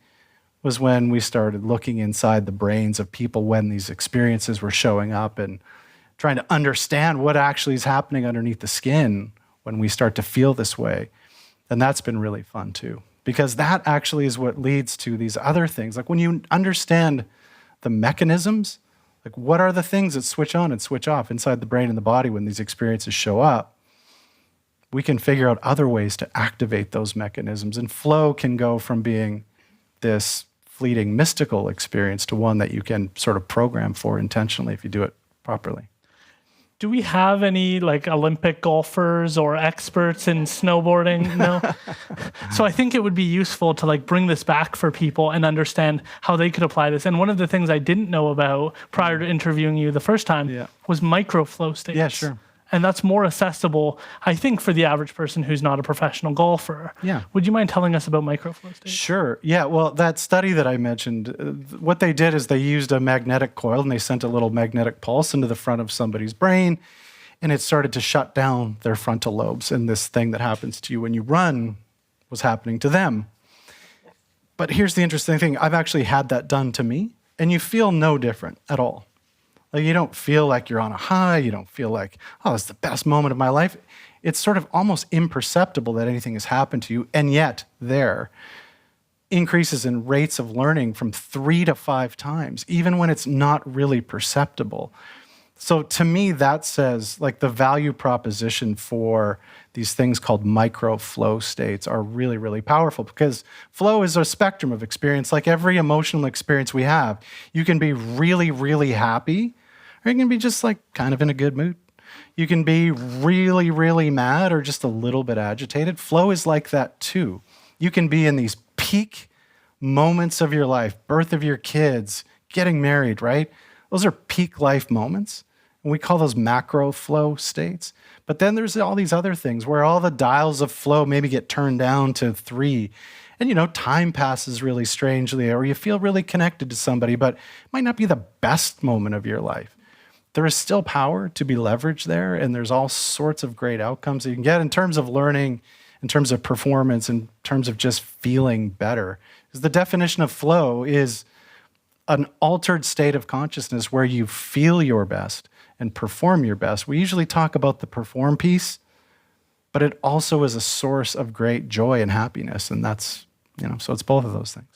was when we started looking inside the brains of people when these experiences were showing up and trying to understand what actually is happening underneath the skin when we start to feel this way. And that's been really fun too, because that actually is what leads to these other things. Like when you understand the mechanisms, like what are the things that switch on and switch off inside the brain and the body when these experiences show up, we can figure out other ways to activate those mechanisms. And flow can go from being this fleeting mystical experience to one that you can sort of program for intentionally if you do it properly. Do we have any like Olympic golfers or experts in snowboarding? No. So I think it would be useful to like bring this back for people and understand how they could apply this. And one of the things I didn't know about prior to interviewing you the first time was microflow states. Yeah, sure. And that's more accessible, I think, for the average person who's not a professional golfer. Yeah. Would you mind telling us about microflow states? Sure. Yeah, well, that study that I mentioned, what they did is they used a magnetic coil and they sent a little magnetic pulse into the front of somebody's brain, and it started to shut down their frontal lobes. And this thing that happens to you when you run was happening to them. But here's the interesting thing. I've actually had that done to me, and you feel no different at all. Like you don't feel like you're on a high. You don't feel like, oh, it's the best moment of my life. It's sort of almost imperceptible that anything has happened to you. And yet there, increases in rates of learning from 3 to 5 times, even when it's not really perceptible. So to me, that says like the value proposition for these things called micro flow states are really, really powerful, because flow is a spectrum of experience. Like every emotional experience we have, you can be really, really happy, or you can be just like kind of in a good mood. You can be really, really mad or just a little bit agitated. Flow is like that too. You can be in these peak moments of your life, birth of your kids, getting married, right? Those are peak life moments. And we call those macro flow states. But then there's all these other things where all the dials of flow maybe get turned down to 3. And, time passes really strangely, or you feel really connected to somebody, but it might not be the best moment of your life. There is still power to be leveraged there, and there's all sorts of great outcomes that you can get in terms of learning, in terms of performance, in terms of just feeling better. Because the definition of flow is an altered state of consciousness where you feel your best and perform your best. We usually talk about the perform piece, but it also is a source of great joy and happiness. And that's, so it's both of those things.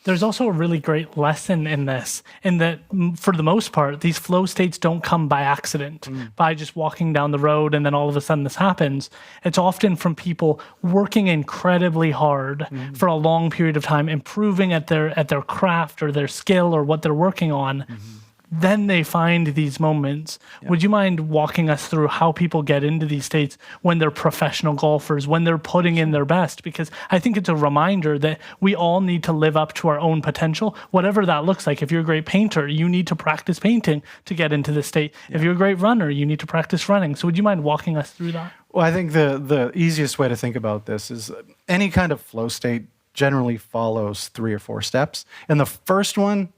There's also a really great lesson in this, in that for the most part, these flow states don't come by accident, by just walking down the road and then all of a sudden this happens. It's often from people working incredibly hard for a long period of time, improving at their craft or their skill or what they're working on. Then they find these moments. Yeah. Would you mind walking us through how people get into these states when they're professional golfers, when they're putting in their best? Because I think it's a reminder that we all need to live up to our own potential, whatever that looks like. If you're a great painter, you need to practice painting to get into this state. Yeah. If you're a great runner, you need to practice running. So would you mind walking us through that? Well, I think the easiest way to think about this is any kind of flow state generally follows 3 or 4 steps. And the first one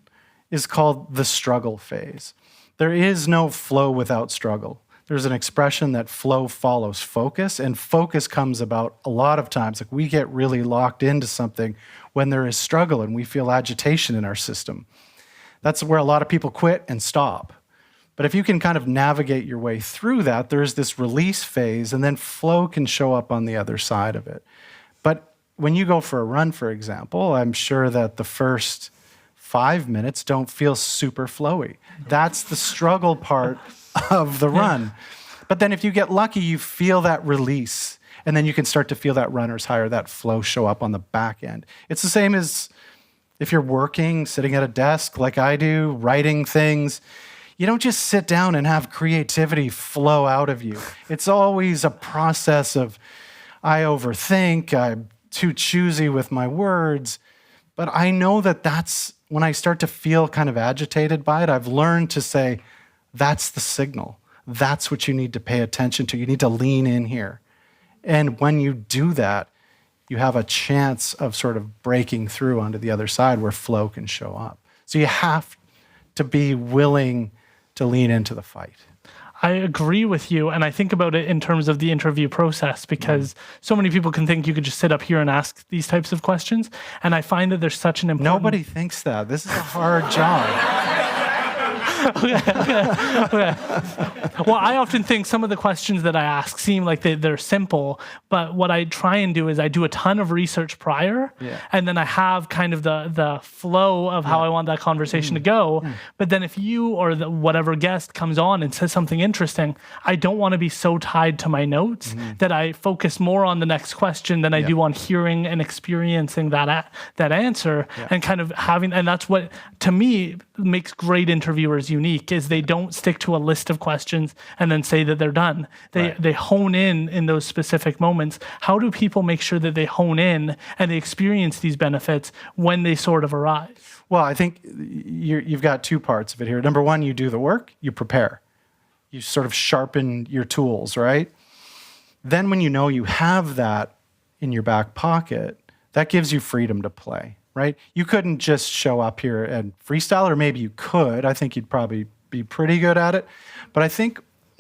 is called the struggle phase. There is no flow without struggle. There's an expression that flow follows focus, and focus comes about a lot of times. Like we get really locked into something when there is struggle and we feel agitation in our system. That's where a lot of people quit and stop. But if you can kind of navigate your way through that, there's this release phase, and then flow can show up on the other side of it. But when you go for a run, for example, I'm sure that the first 5 minutes don't feel super flowy. That's the struggle part of the run. But then if you get lucky, you feel that release, and then you can start to feel that runner's high or that flow show up on the back end. It's the same as if you're working, sitting at a desk like I do, writing things. You don't just sit down and have creativity flow out of you. It's always a process of, I overthink, I'm too choosy with my words. But I know that that's when I start to feel kind of agitated by it, I've learned to say, that's the signal. That's what you need to pay attention to. You need to lean in here. And when you do that, you have a chance of sort of breaking through onto the other side where flow can show up. So you have to be willing to lean into the fight. I agree with you, and I think about it in terms of the interview process, because so many people can think you could just sit up here and ask these types of questions, and I find that there's such an important... Nobody thinks that. This is a hard job. Okay. Well, I often think some of the questions that I ask seem like they're simple, but what I try and do is I do a ton of research prior, and then I have kind of the flow of how I want that conversation to go. But then if you or whatever guest comes on and says something interesting, I don't want to be so tied to my notes that I focus more on the next question than I do on hearing and experiencing that answer and kind of having, and that's what, to me, makes great interviewers unique, is they don't stick to a list of questions and then say that they're done. They hone in those specific moments. How do people make sure that they hone in and they experience these benefits when they sort of arise? Well, I think you've got 2 parts of it here. Number 1, you do the work, you prepare. You sort of sharpen your tools, right? Then when you know you have that in your back pocket, that gives you freedom to play. Right? You couldn't just show up here and freestyle, or maybe you could. I think you'd probably be pretty good at it. But I think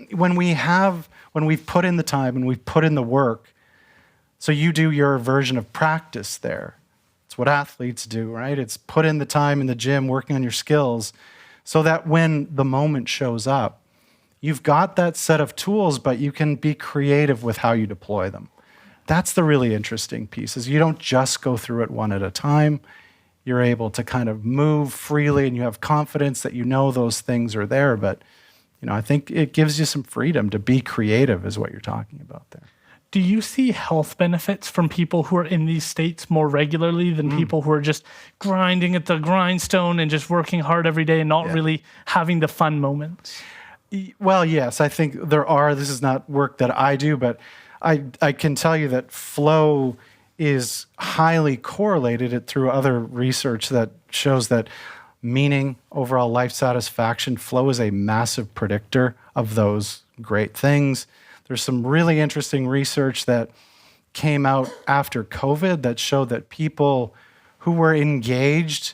when we've put in the time and we've put in the work, so you do your version of practice there. It's what athletes do, right? It's put in the time in the gym, working on your skills, so that when the moment shows up, you've got that set of tools, but you can be creative with how you deploy them. That's the really interesting piece, is you don't just go through it one at a time. You're able to kind of move freely, and you have confidence that you know those things are there, but I think it gives you some freedom to be creative is what you're talking about there. Do you see health benefits from people who are in these states more regularly than people who are just grinding at the grindstone and just working hard every day and not really having the fun moments? Well, yes, I think there are. This is not work that I do, but I can tell you that flow is highly correlated through other research that shows that meaning, overall life satisfaction, flow is a massive predictor of those great things. There's some really interesting research that came out after COVID that showed that people who were engaged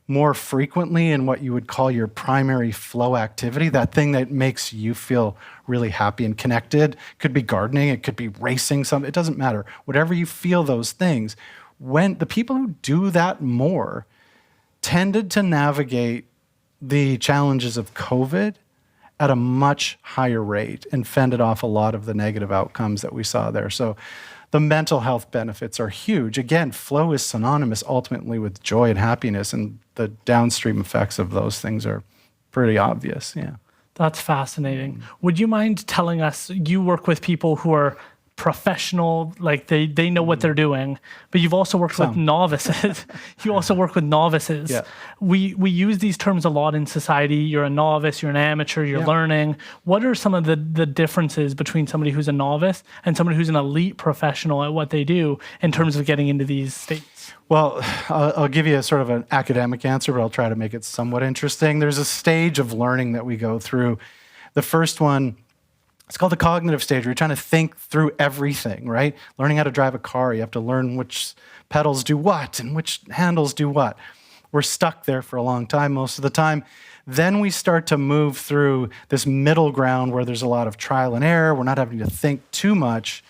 more frequently in what you would call your primary flow activity, that thing that makes you feel really happy and connected, could be gardening, it could be racing, it doesn't matter. Whatever you feel those things, when the people who do that more tended to navigate the challenges of COVID at a much higher rate and fended off a lot of the negative outcomes that we saw there. So the mental health benefits are huge. Again, flow is synonymous ultimately with joy and happiness, and the downstream effects of those things are pretty obvious. Yeah. That's fascinating. Would you mind telling us, you work with people who are professional, like they know what they're doing, but you've also worked with novices. You also work with novices. Yeah. We use these terms a lot in society. You're a novice, you're an amateur, you're learning. What are some of the differences between somebody who's a novice and somebody who's an elite professional at what they do in terms of getting into these states? Well, I'll give you a sort of an academic answer, but I'll try to make it somewhat interesting. There's a stage of learning that we go through. The first one, it's called the cognitive stage. You're trying to think through everything, right? Learning how to drive a car, you have to learn which pedals do what and which handles do what. We're stuck there for a long time most of the time. Then we start to move through this middle ground where there's a lot of trial and error. We're not having to think too much.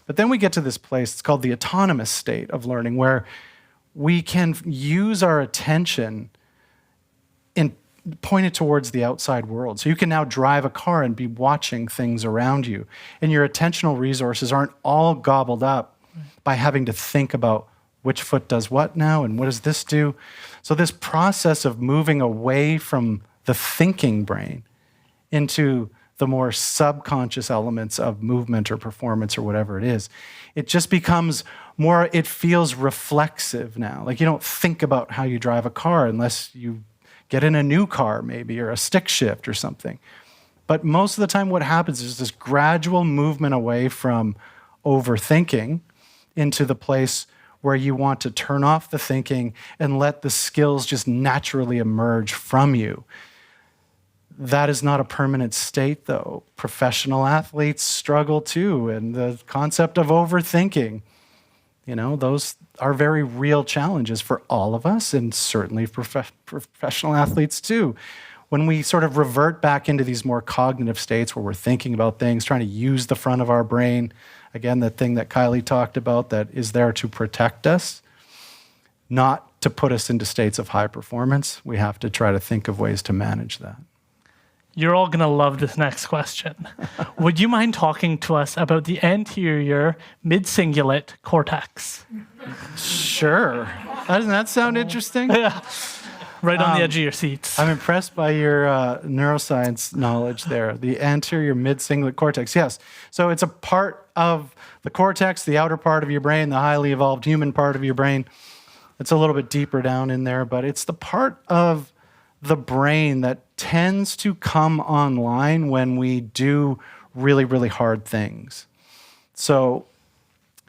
But then we get to this place, it's called the autonomous state of learning, where we can use our attention and point it towards the outside world. So you can now drive a car and be watching things around you. And your attentional resources aren't all gobbled up by having to think about which foot does what now and what does this do. So this process of moving away from the thinking brain into the more subconscious elements of movement or performance or whatever it is, it just becomes more, it feels reflexive now. Like you don't think about how you drive a car unless you get in a new car maybe, or a stick shift or something. But most of the time what happens is this gradual movement away from overthinking into the place where you want to turn off the thinking and let the skills just naturally emerge from you. That is not a permanent state, though. Professional athletes struggle too, and the concept of overthinking, those are very real challenges for all of us, and certainly for professional athletes too. When we sort of revert back into these more cognitive states where we're thinking about things, trying to use the front of our brain, again, the thing that Kylie talked about that is there to protect us, not to put us into states of high performance, we have to try to think of ways to manage that. You're all going to love this next question. Would you mind talking to us about the anterior mid-cingulate cortex? Sure. Doesn't that sound interesting? Yeah. Right on the edge of your seats. I'm impressed by your neuroscience knowledge there. The anterior mid-cingulate cortex, yes. So it's a part of the cortex, the outer part of your brain, the highly evolved human part of your brain. It's a little bit deeper down in there, but it's the part of the brain that tends to come online when we do really, really hard things. So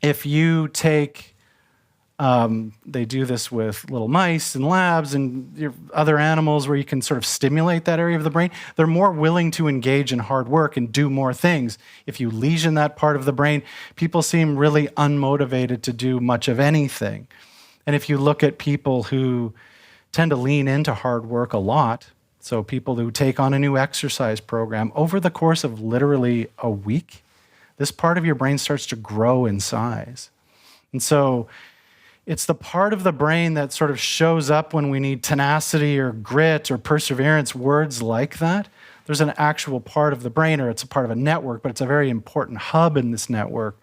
if you take, they do this with little mice and labs and other animals where you can sort of stimulate that area of the brain, they're more willing to engage in hard work and do more things. If you lesion that part of the brain, people seem really unmotivated to do much of anything. And if you look at people who tend to lean into hard work a lot, so people who take on a new exercise program, over the course of literally a week, this part of your brain starts to grow in size. And so it's the part of the brain that sort of shows up when we need tenacity or grit or perseverance, words like that. There's an actual part of the brain, or it's a part of a network, but it's a very important hub in this network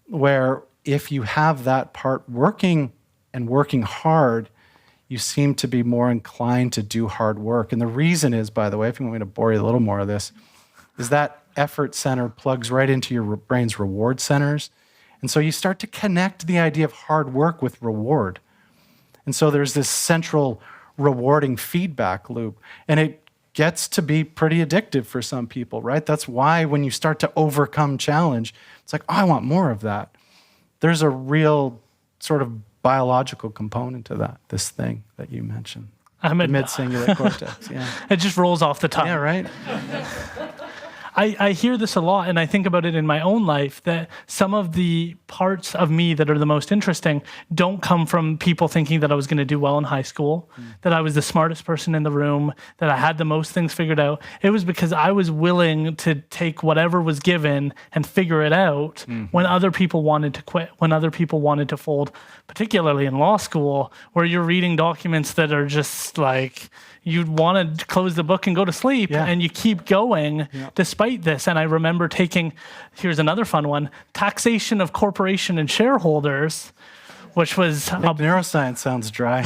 where if you have that part working and working hard, you seem to be more inclined to do hard work. And the reason is, by the way, if you want me to bore you a little more of this, is that effort center plugs right into your brain's reward centers. And so you start to connect the idea of hard work with reward. And so there's this central rewarding feedback loop. And it gets to be pretty addictive for some people, right? That's why when you start to overcome challenge, it's like, oh, I want more of that. There's a real sort of biological component to that, this thing that you mentioned. The mid-cingulate cortex, yeah. It just rolls off the tongue. Yeah, right? I hear this a lot, and I think about it in my own life, that some of the parts of me that are the most interesting don't come from people thinking that I was going to do well in high school, that I was the smartest person in the room, that I had the most things figured out. It was because I was willing to take whatever was given and figure it out when other people wanted to quit, when other people wanted to fold, particularly in law school, where you're reading documents that are just like, you'd want to close the book and go to sleep, and you keep going despite this. And I remember taking, here's another fun one, taxation of corporation and shareholders, which was... neuroscience sounds dry.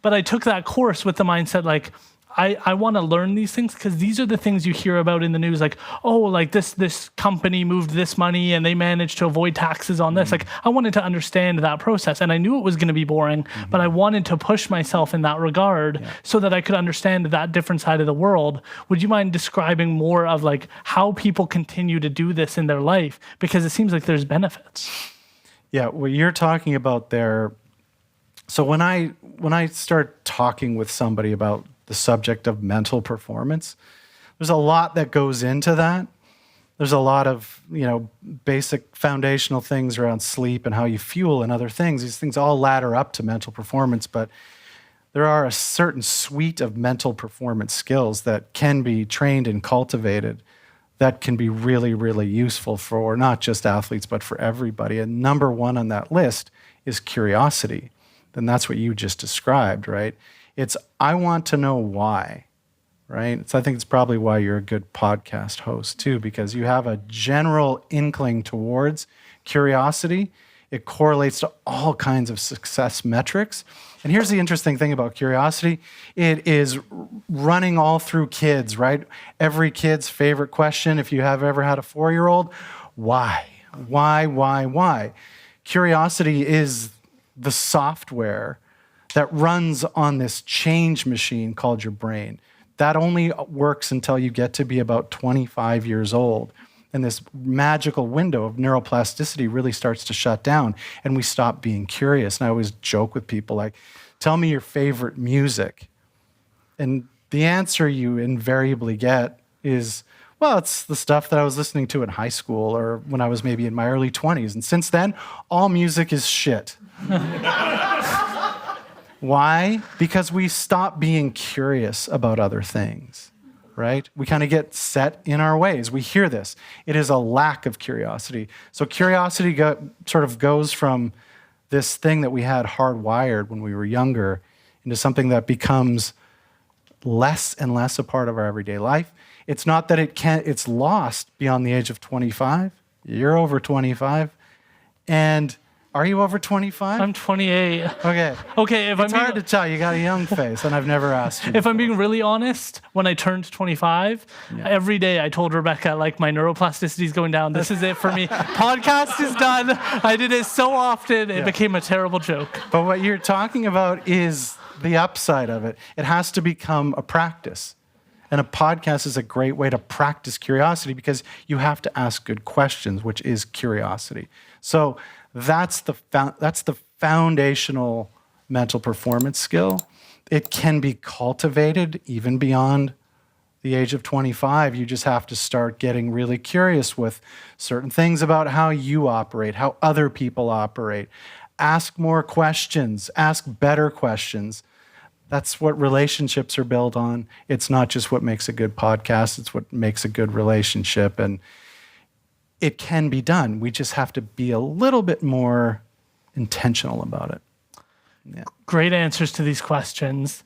But I took that course with the mindset like, I want to learn these things because these are the things you hear about in the news. Like, oh, like this company moved this money and they managed to avoid taxes on this. Like, I wanted to understand that process, and I knew it was going to be boring, but I wanted to push myself in that regard so that I could understand that different side of the world. Would you mind describing more of like how people continue to do this in their life? Because it seems like there's benefits. Yeah, what you're talking about there. So when I start talking with somebody about the subject of mental performance, there's a lot that goes into that. There's a lot of, basic foundational things around sleep and how you fuel and other things. These things all ladder up to mental performance, but there are a certain suite of mental performance skills that can be trained and cultivated that can be really, really useful for not just athletes, but for everybody. And number one on that list is curiosity. And that's what you just described, right? It's, I want to know why, right? I think it's probably why you're a good podcast host too, because you have a general inkling towards curiosity. It correlates to all kinds of success metrics. And here's the interesting thing about curiosity. It is running all through kids, right? Every kid's favorite question, if you have ever had a 4-year-old, why? Why? Curiosity is the software that runs on this change machine called your brain. That only works until you get to be about 25 years old. And this magical window of neuroplasticity really starts to shut down, and we stop being curious. And I always joke with people like, tell me your favorite music. And the answer you invariably get is, well, it's the stuff that I was listening to in high school or when I was maybe in my early 20s. And since then, all music is shit. Why? Because we stop being curious about other things, right? We kind of get set in our ways. We hear this. It is a lack of curiosity. So curiosity sort of goes from this thing that we had hardwired when we were younger into something that becomes less and less a part of our everyday life. It's not that it's lost beyond the age of 25. You're over 25. And are you over 25? I'm 28. Okay. Okay, It's hard to tell. You got a young face, and I've never asked you. If I'm being really honest, when I turned 25, every day I told Rebecca, like, my neuroplasticity is going down. This is it for me. Podcast is done. I did it so often, it became a terrible joke. But what you're talking about is the upside of it. It has to become a practice. And a podcast is a great way to practice curiosity because you have to ask good questions, which is curiosity. So that's the foundational mental performance skill. It can be cultivated even beyond the age of 25. You just have to start getting really curious with certain things about how you operate, how other people operate. Ask more questions, ask better questions. That's what relationships are built on. It's not just what makes a good podcast, it's what makes a good relationship. And it can be done. We just have to be a little bit more intentional about it. Yeah. Great answers to these questions.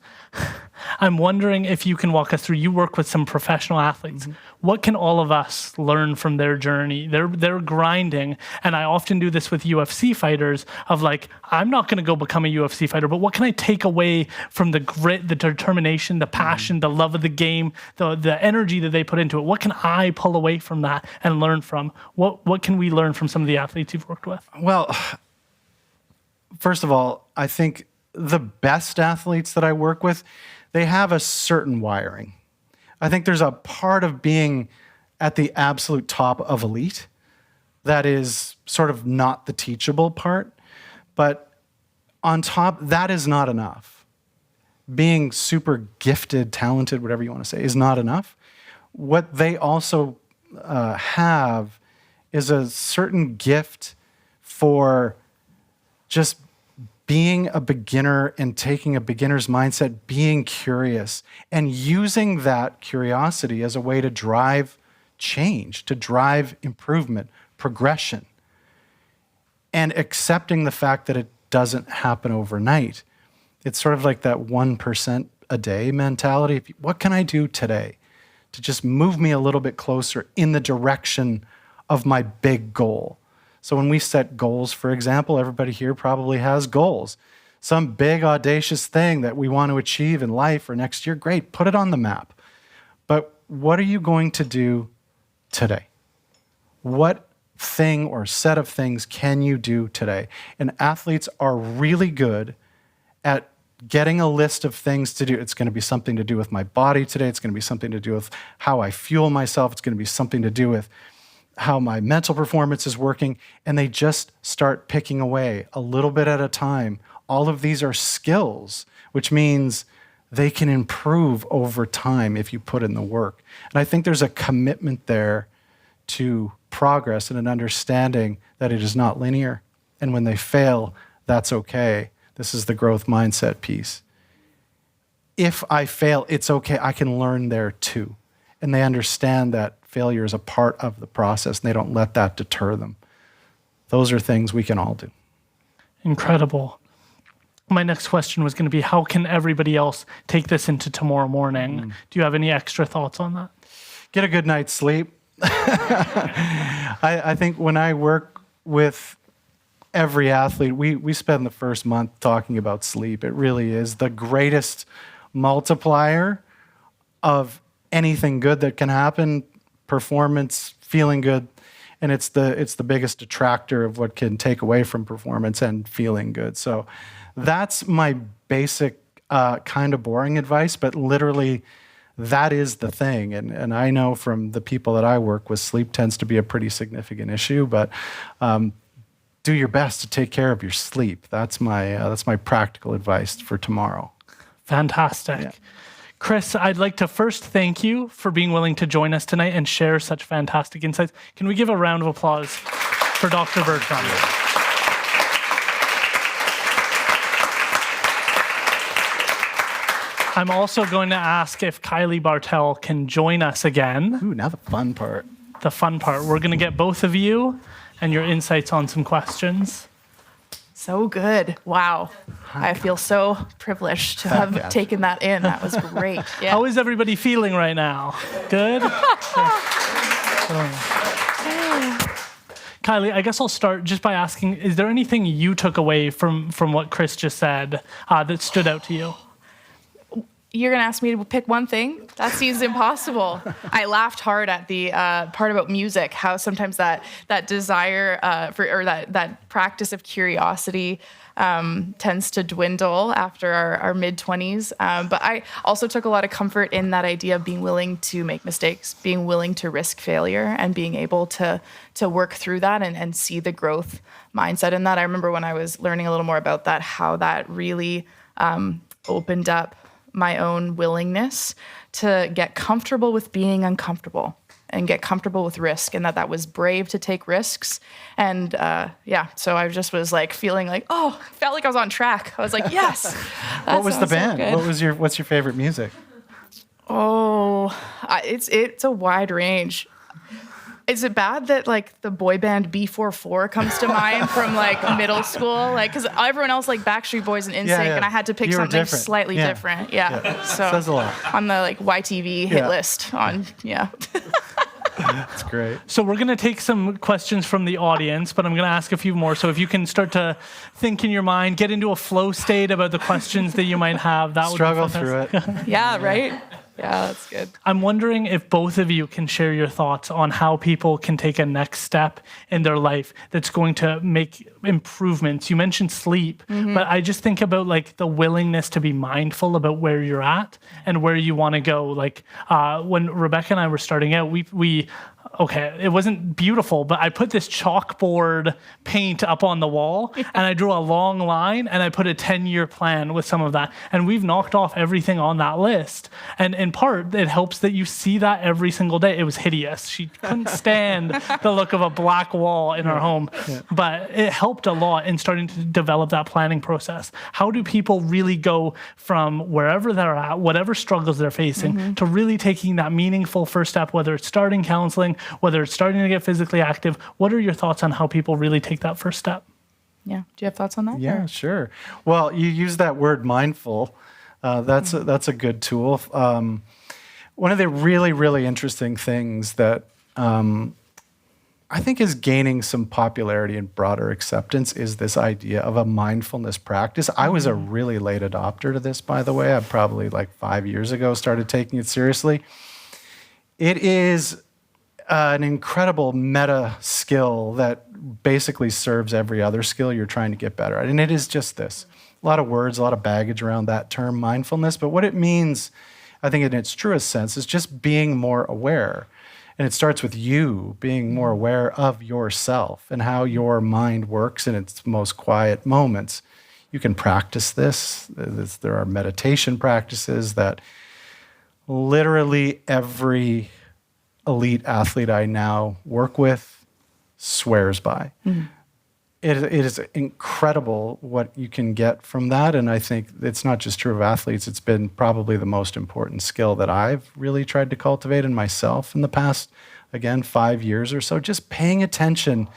I'm wondering if you can walk us through, you work with some professional athletes. What can all of us learn from their journey? They're grinding. And I often do this with UFC fighters of like, I'm not going to go become a UFC fighter, but what can I take away from the grit, the determination, the passion, the love of the game, the energy that they put into it? What can I pull away from that and learn from? What can we learn from some of the athletes you've worked with? Well, first of all, I think the best athletes that I work with, they have a certain wiring. I think there's a part of being at the absolute top of elite that is sort of not the teachable part. But on top, that is not enough. Being super gifted, talented, whatever you want to say, is not enough. What they also have is a certain gift for just being a beginner and taking a beginner's mindset, being curious, and using that curiosity as a way to drive change, to drive improvement, progression, and accepting the fact that it doesn't happen overnight. It's sort of like that 1% a day mentality. What can I do today to just move me a little bit closer in the direction of my big goal? So when we set goals, for example, everybody here probably has goals. Some big audacious thing that we want to achieve in life or next year, great, put it on the map. But what are you going to do today? What thing or set of things can you do today? And athletes are really good at getting a list of things to do. It's going to be something to do with my body today. It's going to be something to do with how I fuel myself. It's going to be something to do with how my mental performance is working, and they just start picking away a little bit at a time. All of these are skills, which means they can improve over time if you put in the work. And I think there's a commitment there to progress and an understanding that it is not linear. And when they fail, that's okay. This is the growth mindset piece. If I fail, it's okay. I can learn there too. And they understand that failure is a part of the process, and they don't let that deter them. Those are things we can all do. Incredible. My next question was going to be, how can everybody else take this into tomorrow morning? Do you have any extra thoughts on that? Get a good night's sleep. I think when I work with every athlete, we spend the first month talking about sleep. It really is the greatest multiplier of anything good that can happen, performance, feeling good, and it's the biggest detractor of what can take away from performance and feeling good. So that's my basic kind of boring advice, but literally that is the thing. And I know from the people that I work with, sleep tends to be a pretty significant issue, but do your best to take care of your sleep. That's my practical advice for tomorrow. Fantastic. Yeah. Chris, I'd like to first thank you for being willing to join us tonight and share such fantastic insights. Can we give a round of applause for Dr. Bertram? I'm also going to ask if Kylie Bartel can join us again. Ooh, now the fun part. The fun part. We're going to get both of you and your insights on some questions. So good. Wow. I feel so privileged to have taken that in. That was great. Yeah. How is everybody feeling right now? Good? Kylie, I guess I'll start just by asking, is there anything you took away from what Chris just said that stood out to you? You're going to ask me to pick one thing? That seems impossible. I laughed hard at the part about music, how sometimes that desire that practice of curiosity tends to dwindle after our mid-20s. But I also took a lot of comfort in that idea of being willing to make mistakes, being willing to risk failure, and being able to work through that and see the growth mindset in that. I remember when I was learning a little more about that, how that really opened up my own willingness to get comfortable with being uncomfortable and get comfortable with risk, and that was brave to take risks. And so I just was like feeling like, felt like I was on track. I was like, yes. What was the band? So what's your favorite music? It's a wide range. Is it bad that like the boy band B44 comes to mind from like middle school? Like, because everyone else like Backstreet Boys and NSYNC, and I had to pick something slightly different. Yeah. So says a lot. On the like YTV hit list on, That's great. So we're going to take some questions from the audience, but I'm going to ask a few more. So if you can start to think in your mind, get into a flow state about the questions that you might have, that would struggle through it. Yeah, right? Yeah, that's good. I'm wondering if both of you can share your thoughts on how people can take a next step in their life that's going to make improvements. You mentioned sleep, but I just think about like the willingness to be mindful about where you're at and where you want to go. Like when Rebecca and I were starting out, it wasn't beautiful, but I put this chalkboard paint up on the wall and I drew a long line and I put a 10-year plan with some of that. And we've knocked off everything on that list. And in part, it helps that you see that every single day. It was hideous. She couldn't stand the look of a black wall in our home, but it helped a lot in starting to develop that planning process. How do people really go from wherever they're at, whatever struggles they're facing, to really taking that meaningful first step, whether it's starting counseling, whether it's starting to get physically active? What are your thoughts on how people really take that first step? Yeah. Do you have thoughts on that? Yeah, sure. Well, you use that word mindful. That's a good tool. One of the really, really interesting things that I think is gaining some popularity and broader acceptance is this idea of a mindfulness practice. I was a really late adopter to this, by the way. I probably like 5 years ago started taking it seriously. It is an incredible meta skill that basically serves every other skill you're trying to get better at. And it is just this. A lot of words, a lot of baggage around that term mindfulness. But what it means, I think in its truest sense, is just being more aware. And it starts with you being more aware of yourself and how your mind works in its most quiet moments. You can practice this. There are meditation practices that literally every elite athlete I now work with swears by. It is incredible what you can get from that. And I think it's not just true of athletes. It's been probably the most important skill that I've really tried to cultivate in myself in the past, again, 5 years or so. Just paying attention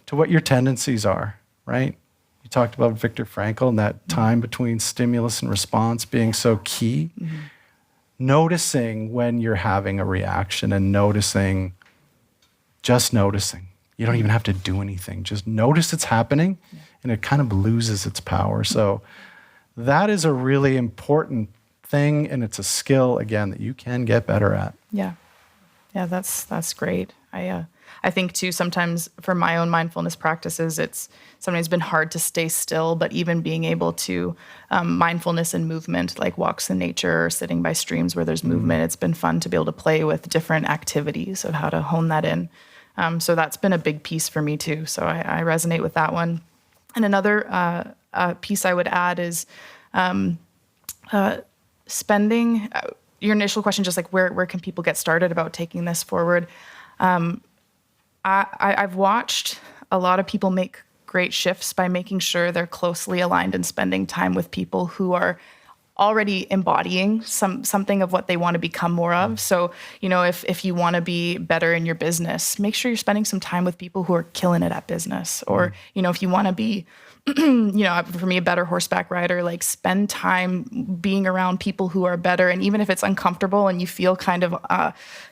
to what your tendencies are, right? You talked about Viktor Frankl and that time between stimulus and response being so key. Noticing when you're having a reaction and just noticing. You don't even have to do anything. Just notice it's happening and it kind of loses its power. So that is a really important thing, and it's a skill, again, that you can get better at. Yeah, that's great. I think too, sometimes for my own mindfulness practices, it's sometimes been hard to stay still, but even being able to mindfulness and movement, like walks in nature or sitting by streams where there's movement, it's been fun to be able to play with different activities of how to hone that in. So that's been a big piece for me too. So I resonate with that one. And another piece I would add is spending, your initial question, just like where can people get started about taking this forward? I've watched a lot of people make great shifts by making sure they're closely aligned and spending time with people who are already embodying something of what they want to become more of. So, if you want to be better in your business, make sure you're spending some time with people who are killing it at business. Or, if you want to be, for me, a better horseback rider, like spend time being around people who are better. And even if it's uncomfortable and you feel kind of,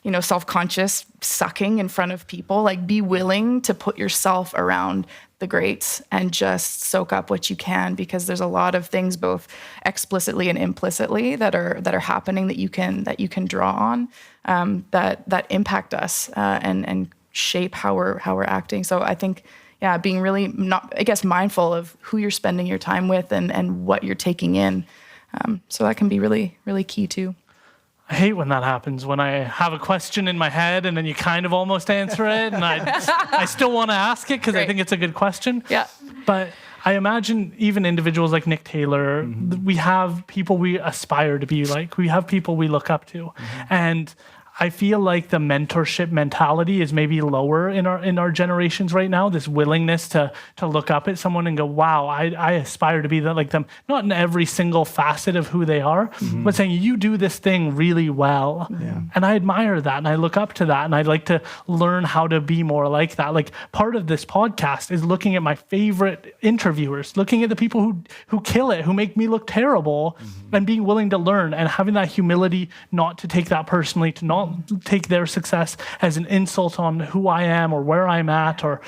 self-conscious, sucking in front of people, like be willing to put yourself around the greats and just soak up what you can, because there's a lot of things both explicitly and implicitly that are happening that you can draw on that impact us and shape how we're acting. So I think, being really mindful of who you're spending your time with and what you're taking in. So that can be really, really key too. I hate when that happens, when I have a question in my head and then you kind of almost answer it, and I still want to ask it because I think it's a good question. Yeah. But I imagine even individuals like Nick Taylor, we have people we aspire to be like. We have people we look up to. And I feel like the mentorship mentality is maybe lower in our generations right now. This willingness to look up at someone and go, wow, I aspire to be like them. Not in every single facet of who they are, but saying you do this thing really well. Yeah. And I admire that and I look up to that and I'd like to learn how to be more like that. Like part of this podcast is looking at my favorite interviewers, looking at the people who kill it, who make me look terrible, and being willing to learn and having that humility not to take that personally, to not take their success as an insult on who I am or where I'm at or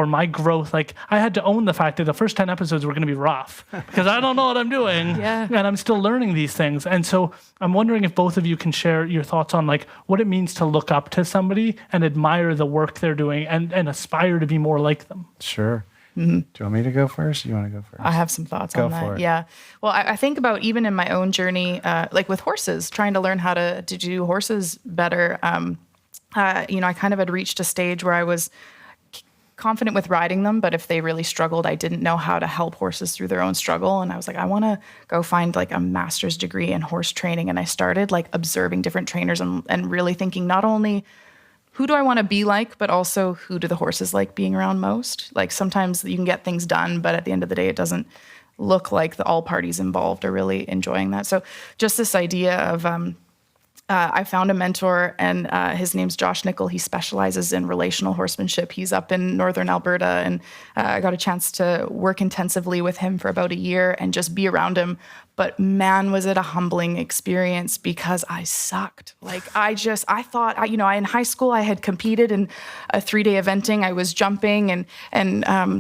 my growth. Like I had to own the fact that the first 10 episodes were going to be rough because I don't know what I'm doing and I'm still learning these things. And so I'm wondering if both of you can share your thoughts on like what it means to look up to somebody and admire the work they're doing and aspire to be more like them. Sure. Do you want me to go first? You want to go first? I have some thoughts Go on that. for it. Yeah. Well, I think about even in my own journey, like with horses, trying to learn how to do horses better. I kind of had reached a stage where I was confident with riding them, but if they really struggled, I didn't know how to help horses through their own struggle. And I was like, I want to go find like a master's degree in horse training. And I started like observing different trainers and really thinking not only who do I want to be like, but also who do the horses like being around most? Like sometimes you can get things done, but at the end of the day, it doesn't look like all parties involved are really enjoying that. So just this idea of, I found a mentor and his name's Josh Nickel. He specializes in relational horsemanship. He's up in northern Alberta and I got a chance to work intensively with him for about a year and just be around him. But man, was it a humbling experience because I sucked. Like I thought, in high school I had competed in a 3-day eventing. I was jumping and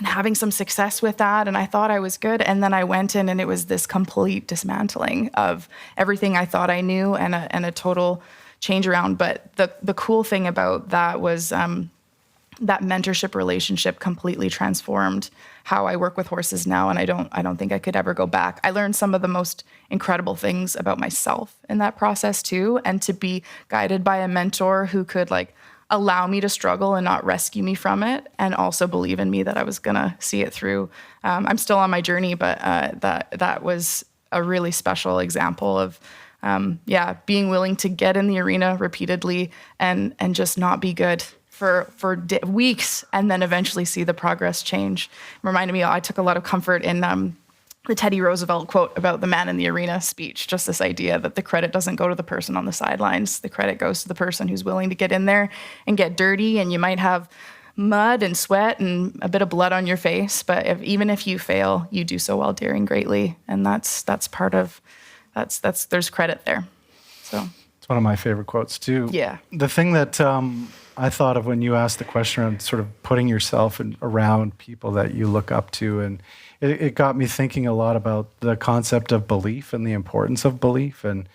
having some success with that. And I thought I was good. And then I went in and it was this complete dismantling of everything I thought I knew and a total change around. But the cool thing about that was that mentorship relationship completely transformed how I work with horses now. And I don't think I could ever go back. I learned some of the most incredible things about myself in that process too. And to be guided by a mentor who could like allow me to struggle and not rescue me from it, and also believe in me that I was gonna see it through. I'm still on my journey, but that was a really special example of, being willing to get in the arena repeatedly and just not be good for weeks, and then eventually see the progress change. It reminded me, I took a lot of comfort in the Teddy Roosevelt quote about the man in the arena speech, just this idea that the credit doesn't go to the person on the sidelines. The credit goes to the person who's willing to get in there and get dirty. And you might have mud and sweat and a bit of blood on your face, but even if you fail, you do so while daring greatly. And that's part of, there's credit there. So It's one of my favorite quotes too. Yeah. The thing that I thought of when you asked the question around sort of putting yourself around people that you look up to, and it got me thinking a lot about the concept of belief and the importance of belief. And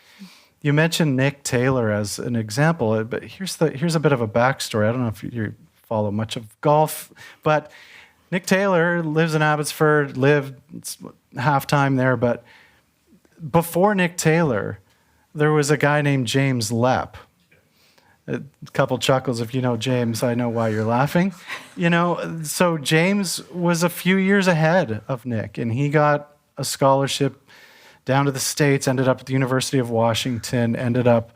you mentioned Nick Taylor as an example, but here's a bit of a backstory. I don't know if you follow much of golf, but Nick Taylor lives in Abbotsford, lived half time there, but before Nick Taylor, there was a guy named James Lepp. A couple chuckles if you know James. I know why you're laughing. So James was a few years ahead of Nick, and he got a scholarship down to the States, ended up at the University of Washington, ended up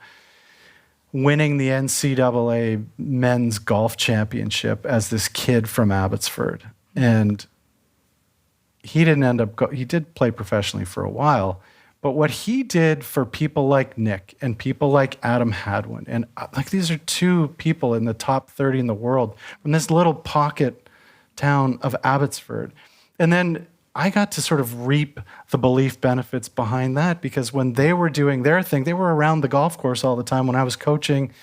winning the NCAA men's golf championship as this kid from Abbotsford. And he didn't end up, he did play professionally for a while, but what he did for people like Nick and people like Adam Hadwin, and like these are two people in the top 30 in the world from this little pocket town of Abbotsford. And then I got to sort of reap the belief benefits behind that, because when they were doing their thing, they were around the golf course all the time when I was coaching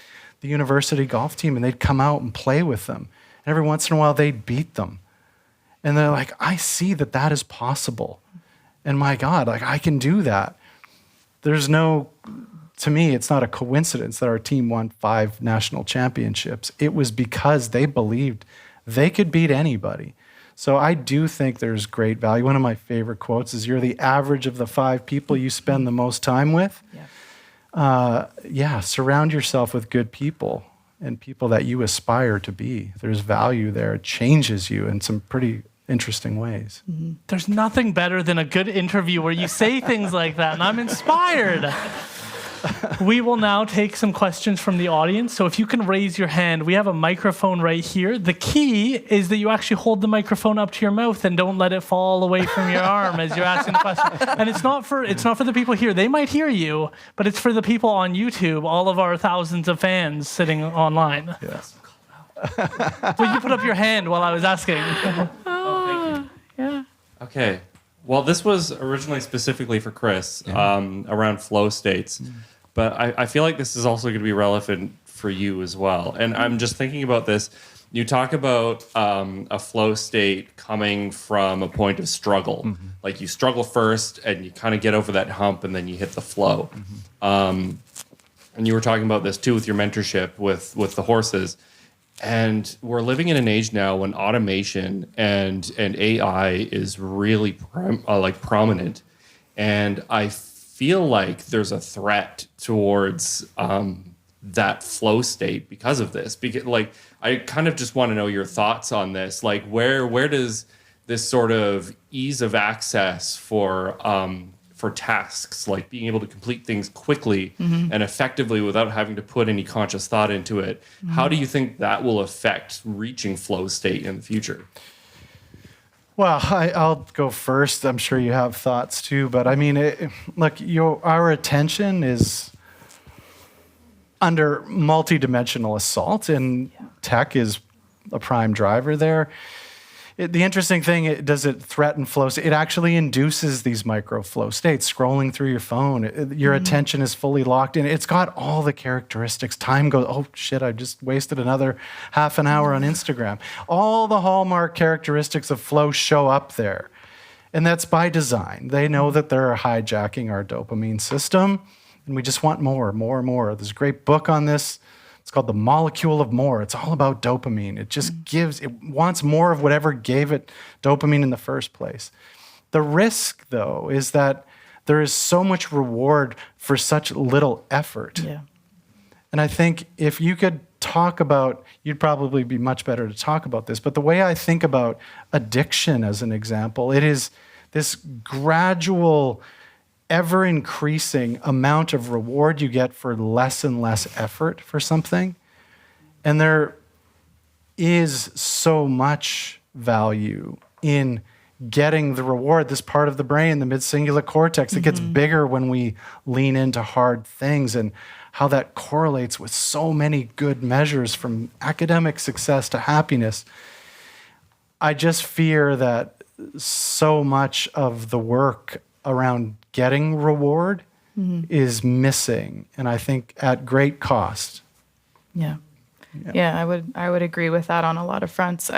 the university golf team, and they'd come out and play with them. And every once in a while, they'd beat them. And they're like, I see that is possible. And my God, like I can do that. To me, it's not a coincidence that our team won 5 national championships. It was because they believed they could beat anybody. So I do think there's great value. One of my favorite quotes is, you're the average of the 5 people you spend the most time with. Surround yourself with good people and people that you aspire to be. There's value there. It changes you in some pretty interesting ways. Mm-hmm. There's nothing better than a good interview where you say things like that, and I'm inspired. We will now take some questions from the audience. So if you can raise your hand, we have a microphone right here. The key is that you actually hold the microphone up to your mouth and don't let it fall away from your arm as you're asking the question. And it's not for the people here. They might hear you, but it's for the people on YouTube, all of our thousands of fans sitting online. Yes. Will you put up your hand while I was asking? Yeah. Okay. Well, this was originally specifically for Chris around flow states, but I feel like this is also going to be relevant for you as well. And I'm just thinking about this. You talk about a flow state coming from a point of struggle. Like you struggle first and you kind of get over that hump and then you hit the flow. And you were talking about this too with your mentorship with the horses. And we're living in an age now when automation and AI is really prominent, and I feel like there's a threat towards that flow state because of this. Because I kind of just want to know your thoughts on this. Like where does this sort of ease of access for tasks, like being able to complete things quickly and effectively without having to put any conscious thought into it. How do you think that will affect reaching flow state in the future? Well, I'll go first. I'm sure you have thoughts too, but I mean, our attention is under multidimensional assault, and tech is a prime driver there. The interesting thing, does it threaten flow? It actually induces these micro flow states. Scrolling through your phone, your attention is fully locked in. It's got all the characteristics. Time goes, oh shit, I just wasted another half an hour on Instagram. All the hallmark characteristics of flow show up there. And that's by design. They know that they're hijacking our dopamine system, and we just want more. There's a great book on this. It's called The Molecule of More. It's all about dopamine. It just it wants more of whatever gave it dopamine in the first place. The risk, though, is that there is so much reward for such little effort. Yeah. And I think if you could talk about, you'd probably be much better to talk about this, but the way I think about addiction as an example, it is this gradual, ever-increasing amount of reward you get for less and less effort for something. And there is so much value in getting the reward, this part of the brain, the mid-cingulate cortex, it gets bigger when we lean into hard things, and how that correlates with so many good measures from academic success to happiness. I just fear that so much of the work around getting reward is missing, and I think at great cost. Yeah, I would agree with that on a lot of fronts.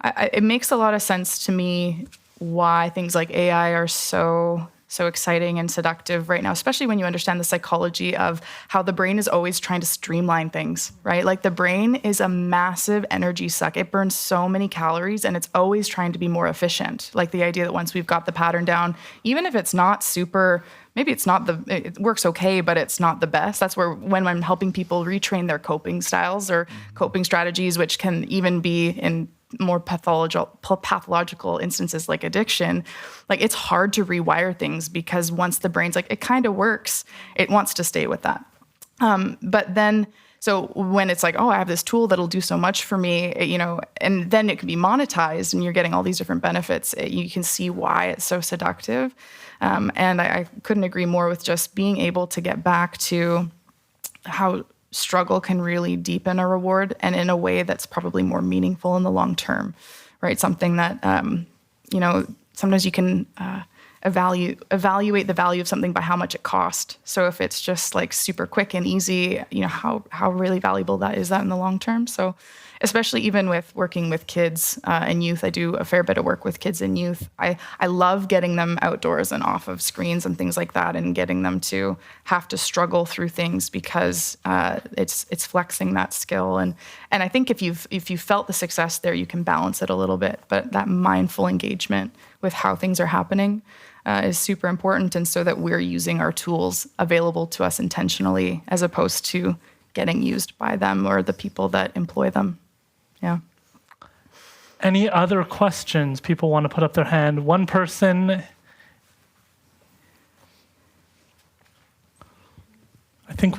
It makes a lot of sense to me why things like AI are so exciting and seductive right now, especially when you understand the psychology of how the brain is always trying to streamline things, right? Like the brain is a massive energy suck. It burns so many calories and it's always trying to be more efficient. Like the idea that once we've got the pattern down, even if it's not super, maybe it works okay, but it's not the best. That's where when I'm helping people retrain their coping styles or coping strategies, which can even be in more pathological instances like addiction, like it's hard to rewire things because once the brain's like, it kind of works, it wants to stay with that. But then, so when it's like, oh, I have this tool that'll do so much for me, and then it can be monetized and you're getting all these different benefits, you can see why it's so seductive. And I couldn't agree more with just being able to get back to how struggle can really deepen a reward and in a way that's probably more meaningful in the long term, right? Something that, sometimes you can evaluate the value of something by how much it cost. So if it's just like super quick and easy, how really valuable that is in the long term. So especially even with working with kids and youth, I do a fair bit of work with kids and youth. I love getting them outdoors and off of screens and things like that, and getting them to have to struggle through things because it's flexing that skill. And I think if you felt the success there, you can balance it a little bit. But that mindful engagement with how things are happening is super important, and so that we're using our tools available to us intentionally as opposed to getting used by them or the people that employ them. Yeah. Any other questions? People want to put up their hand. One person.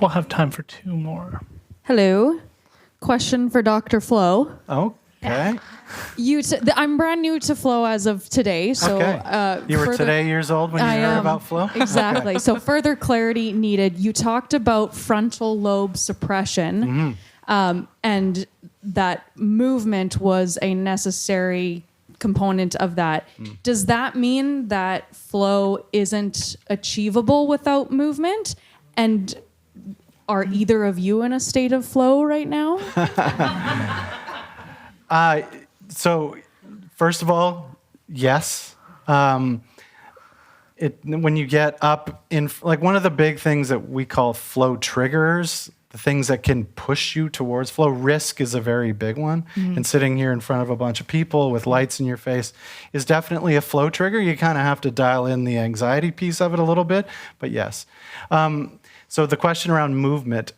we'll have time for 2 more. Hello. Question for Dr. Flo. Okay. I'm brand new to flow as of today, so You were today years old when you heard about flow? Exactly. So further clarity needed. You talked about frontal lobe suppression, and that movement was a necessary component of that. Does that mean that flow isn't achievable without movement? And are either of you in a state of flow right now? So, first of all, yes. When you get up in, like, one of the big things that we call flow triggers, the things that can push you towards flow, risk is a very big one. And sitting here in front of a bunch of people with lights in your face is definitely a flow trigger. You kind of have to dial in the anxiety piece of it a little bit, but yes. So the question around movement.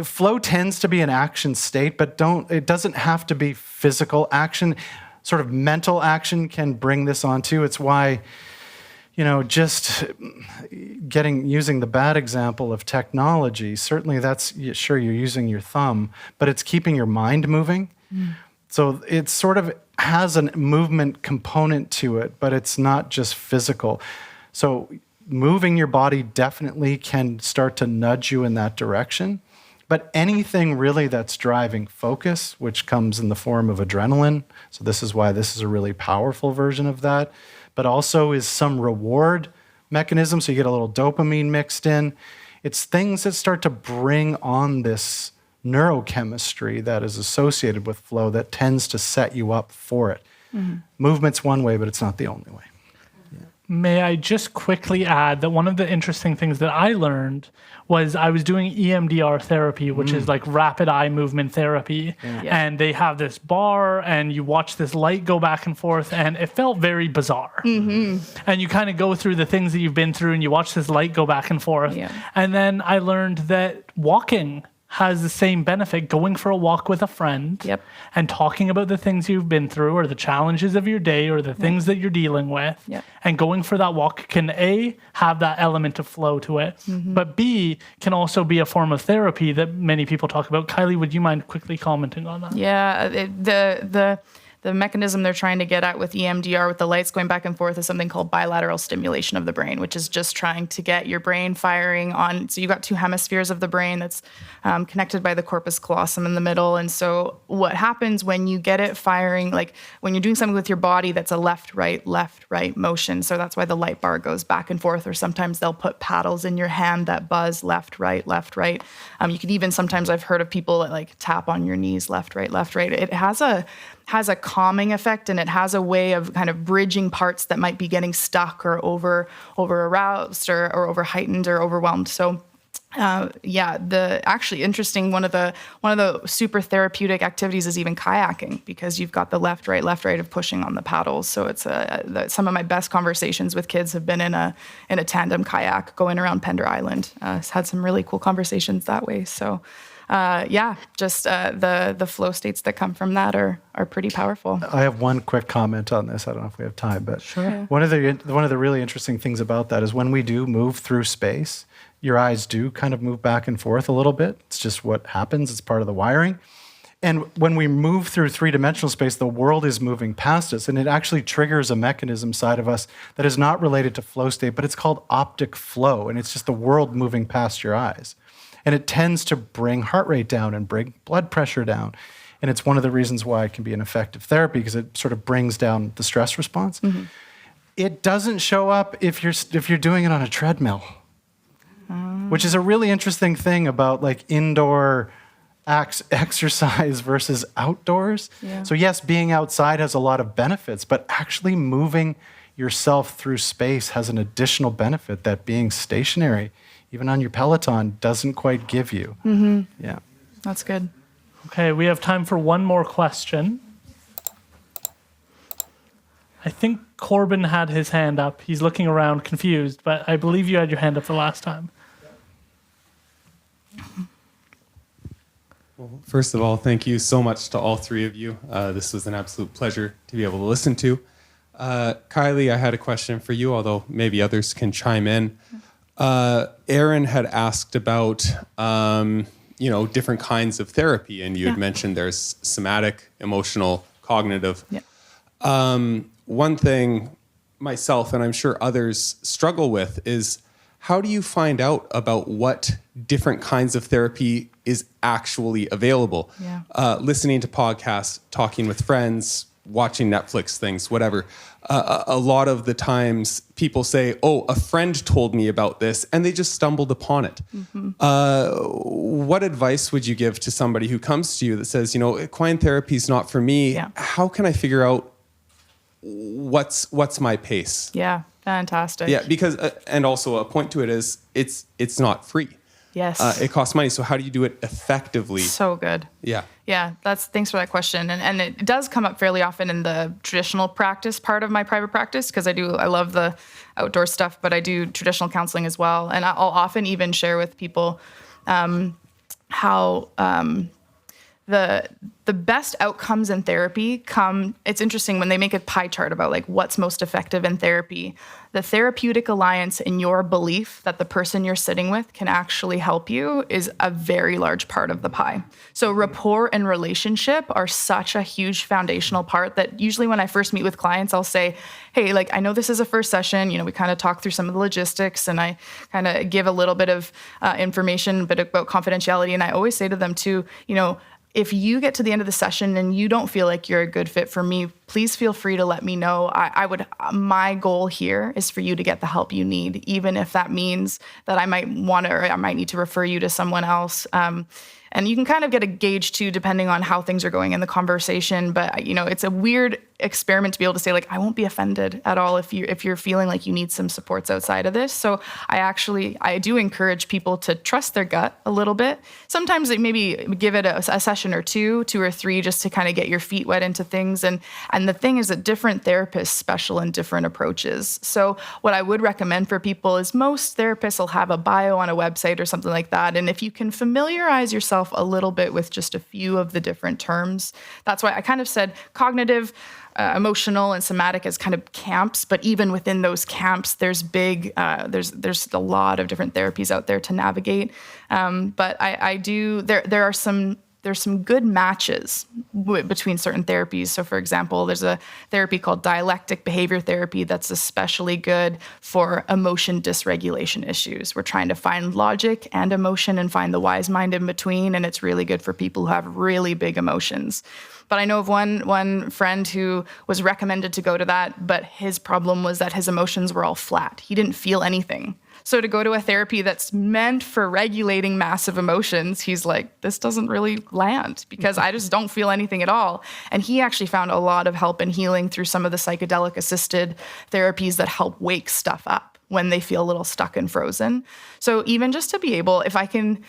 Flow tends to be an action state, but it doesn't have to be physical action. Sort of mental action can bring this on too. It's why, just using the bad example of technology, certainly sure, you're using your thumb, but it's keeping your mind moving. So it sort of has a movement component to it, but it's not just physical. So moving your body definitely can start to nudge you in that direction. But anything really that's driving focus, which comes in the form of adrenaline, so this is why this is a really powerful version of that, but also is some reward mechanism, so you get a little dopamine mixed in. It's things that start to bring on this neurochemistry that is associated with flow that tends to set you up for it. Movement's one way, but it's not the only way. May I just quickly add that one of the interesting things that I learned was I was doing EMDR therapy, which is like rapid eye movement therapy. And they have this bar and you watch this light go back and forth, and it felt very bizarre. And you kind of go through the things that you've been through and you watch this light go back and forth. And then I learned that walking has the same benefit, going for a walk with a friend and talking about the things you've been through or the challenges of your day or the things that you're dealing with. And going for that walk can A, have that element of flow to it, but B, can also be a form of therapy that many people talk about. Kylie, would you mind quickly commenting on that? Yeah, the mechanism they're trying to get at with EMDR, with the lights going back and forth, is something called bilateral stimulation of the brain, which is just trying to get your brain firing on. So you've got 2 hemispheres of the brain that's connected by the corpus callosum in the middle. And so what happens when you get it firing, like when you're doing something with your body that's a left, right motion. So that's why the light bar goes back and forth, or sometimes they'll put paddles in your hand that buzz left, right. You can even, sometimes I've heard of people that like tap on your knees, left, right. It has a calming effect, and it has a way of kind of bridging parts that might be getting stuck or over aroused or over heightened or overwhelmed. So actually interesting, one of the super therapeutic activities is even kayaking, because you've got the left right of pushing on the paddles. So it's some of my best conversations with kids have been in a tandem kayak going around Pender Island. Had some really cool conversations that way. So the flow states that come from that are pretty powerful. I have one quick comment on this. I don't know if we have time, but one of the really interesting things about that is when we do move through space, your eyes do kind of move back and forth a little bit. It's just what happens. It's part of the wiring. And when we move through 3-dimensional space, the world is moving past us, and it actually triggers a mechanism side of us that is not related to flow state, but it's called optic flow, and it's just the world moving past your eyes. And it tends to bring heart rate down and bring blood pressure down. And it's one of the reasons why it can be an effective therapy, because it sort of brings down the stress response. It doesn't show up if you're doing it on a treadmill, which is a really interesting thing about like indoor exercise versus outdoors. So yes, being outside has a lot of benefits, but actually moving yourself through space has an additional benefit that being stationary, even on your Peloton, doesn't quite give you. Yeah. That's good. Okay, we have time for one more question. I think Corbin had his hand up. He's looking around confused, but I believe you had your hand up the last time. Well, first of all, thank you so much to all 3 of you. This was an absolute pleasure to be able to listen to. Kylie, I had a question for you, although maybe others can chime in. Aaron had asked about, different kinds of therapy, and you had mentioned there's somatic, emotional, cognitive. Yeah. One thing myself, and I'm sure others struggle with, is how do you find out about what different kinds of therapy is actually available? Yeah. Listening to podcasts, talking with friends, watching Netflix things, whatever. A lot of the times people say, oh, a friend told me about this, and they just stumbled upon it. Mm-hmm. What advice would you give to somebody who comes to you that says, equine therapy is not for me. Yeah. How can I figure out what's my pace? Yeah. Fantastic. Yeah, because and also a point to it is it's not free. Yes. It costs money. So how do you do it effectively? So good. Yeah. Yeah, thanks for that question. And it does come up fairly often in the traditional practice part of my private practice, because I love the outdoor stuff, but I do traditional counseling as well. And I'll often even share with people how the best outcomes in therapy it's interesting when they make a pie chart about like what's most effective in therapy. The therapeutic alliance in your belief that the person you're sitting with can actually help you is a very large part of the pie. So rapport and relationship are such a huge foundational part that usually when I first meet with clients, I'll say, hey, like, I know this is a first session, we kind of talk through some of the logistics and I kind of give a little bit of information, but about confidentiality. And I always say to them too, if you get to the end of the session and you don't feel like you're a good fit for me, please feel free to let me know. My goal here is for you to get the help you need, even if that means that I might need to refer you to someone else. And you can kind of get a gauge too, depending on how things are going in the conversation. But it's a weird experiment to be able to say, like, I won't be offended at all if you're feeling like you need some supports outside of this. So I do encourage people to trust their gut a little bit. Sometimes they maybe give it a session or two or three, just to kind of get your feet wet into things. And the thing is that different therapists special in different approaches. So what I would recommend for people is most therapists will have a bio on a website or something like that. And if you can familiarize yourself a little bit with just a few of the different terms, that's why I kind of said cognitive, emotional, and somatic as kind of camps. But even within those camps, there's there's a lot of different therapies out there to navigate. But there's some good matches between certain therapies. So for example, there's a therapy called dialectic behavior therapy that's especially good for emotion dysregulation issues. We're trying to find logic and emotion and find the wise mind in between, and it's really good for people who have really big emotions. But I know of one friend who was recommended to go to that, but his problem was that his emotions were all flat. He didn't feel anything. So to go to a therapy that's meant for regulating massive emotions, he's like, this doesn't really land because I just don't feel anything at all. And he actually found a lot of help and healing through some of the psychedelic assisted therapies that help wake stuff up when they feel a little stuck and frozen. So even just to be able, if I can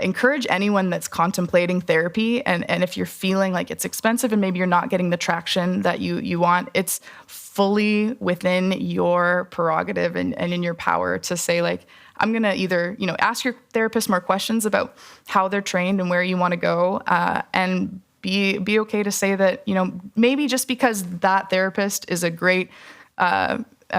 encourage anyone that's contemplating therapy, and if you're feeling like it's expensive and maybe you're not getting the traction that you want, it's fully within your prerogative and in your power to say, like, I'm going to either, ask your therapist more questions about how they're trained and where you want to go, and be okay to say that, maybe just because that therapist is a great,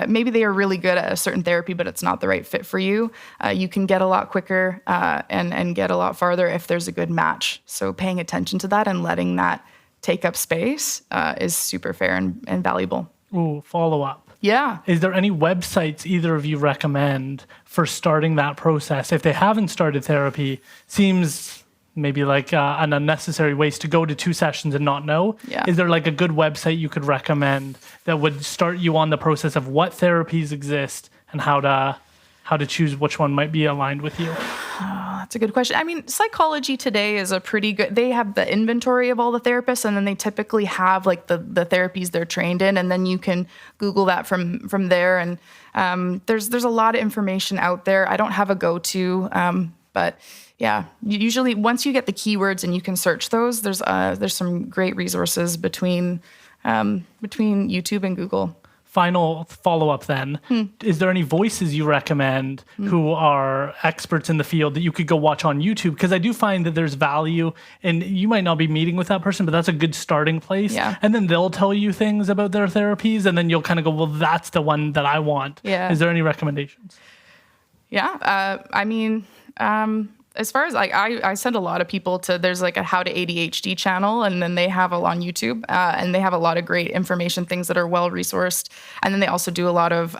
maybe they are really good at a certain therapy, but it's not the right fit for you. You can get a lot quicker and get a lot farther if there's a good match. So paying attention to that and letting that take up space is super fair and valuable. Ooh, follow up. Yeah. Is there any websites either of you recommend for starting that process? If they haven't started therapy, seems maybe like an unnecessary waste to go to 2 sessions and not know. Yeah. Is there like a good website you could recommend that would start you on the process of what therapies exist and how to choose which one might be aligned with you? That's a good question. I mean, Psychology Today is a pretty good, they have the inventory of all the therapists, and then they typically have like the therapies they're trained in, and then you can Google that from there. And there's a lot of information out there. I don't have a go-to, but yeah, usually once you get the keywords and you can search those, there's some great resources between YouTube and Google. Final follow-up then. Is there any voices you recommend who are experts in the field that you could go watch on YouTube? Because I do find that there's value, and you might not be meeting with that person, but that's a good starting place. Yeah. And then they'll tell you things about their therapies, and then you'll kind of go, well, that's the one that I want. Yeah. Is there any recommendations? As far as I send a lot of people to, there's like a How to ADHD channel, and then they have on YouTube, and they have a lot of great information, things that are well resourced. And then they also do a lot of,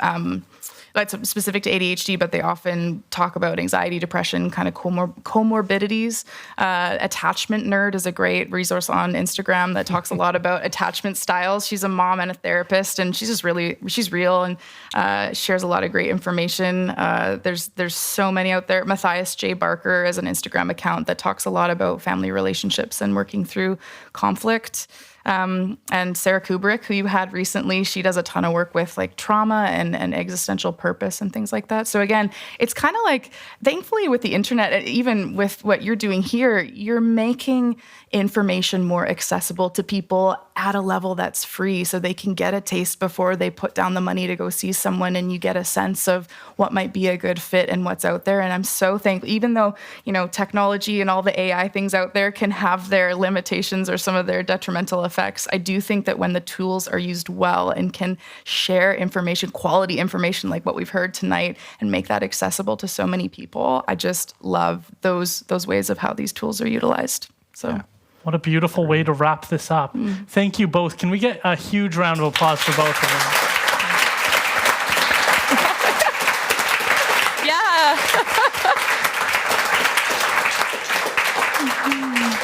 that's specific to ADHD, but they often talk about anxiety, depression, kind of comorbidities. Attachment Nerd is a great resource on Instagram that talks a lot about attachment styles. She's a mom and a therapist, and she's real and shares a lot of great information. There's so many out there. Matthias J. Barker is an Instagram account that talks a lot about family relationships and working through conflict. And Sarah Kubrick, who you had recently, she does a ton of work with like trauma and existential purpose and things like that. So again, it's kind of like, thankfully with the internet, even with what you're doing here, you're making information more accessible to people at a level that's free, so they can get a taste before they put down the money to go see someone, and you get a sense of what might be a good fit and what's out there. And I'm so thankful, even though, technology and all the AI things out there can have their limitations or some of their detrimental effects, I do think that when the tools are used well and can share information, quality information like what we've heard tonight, and make that accessible to so many people, I just love those ways of how these tools are utilized. So. Yeah. What a beautiful way to wrap this up. Thank you both. Can we get a huge round of applause for both of them? Yeah.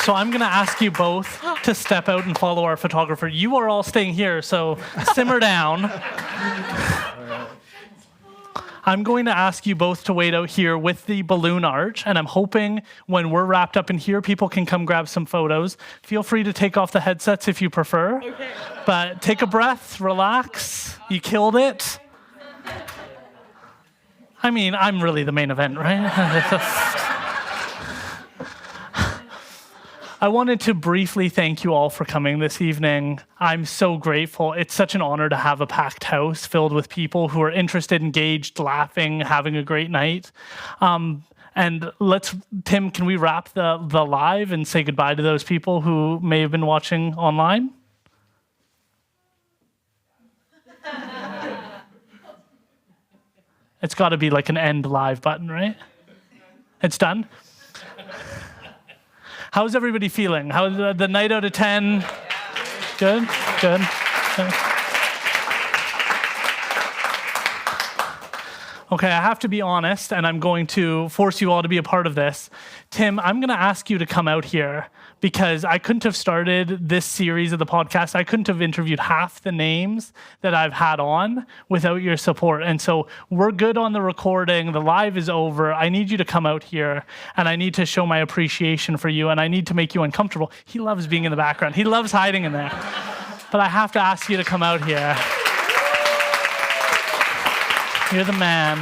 So I'm going to ask you both to step out and follow our photographer. You are all staying here, so simmer down. I'm going to ask you both to wait out here with the balloon arch, and I'm hoping when we're wrapped up in here, people can come grab some photos. Feel free to take off the headsets if you prefer. Okay. But take a breath, relax. You killed it. I mean, I'm really the main event, right? I wanted to briefly thank you all for coming this evening. I'm so grateful. It's such an honor to have a packed house filled with people who are interested, engaged, laughing, having a great night. And Tim, can we wrap the live and say goodbye to those people who may have been watching online? It's got to be like an end live button, right? It's done? How's everybody feeling? How's the night out of 10? Good? Good. Okay, I have to be honest, and I'm going to force you all to be a part of this. Tim, I'm going to ask you to come out here, because I couldn't have started this series of the podcast. I couldn't have interviewed half the names that I've had on without your support. And so we're good on the recording. The live is over. I need you to come out here, and I need to show my appreciation for you, and I need to make you uncomfortable. He loves being in the background. He loves hiding in there. But I have to ask you to come out here. You're the man.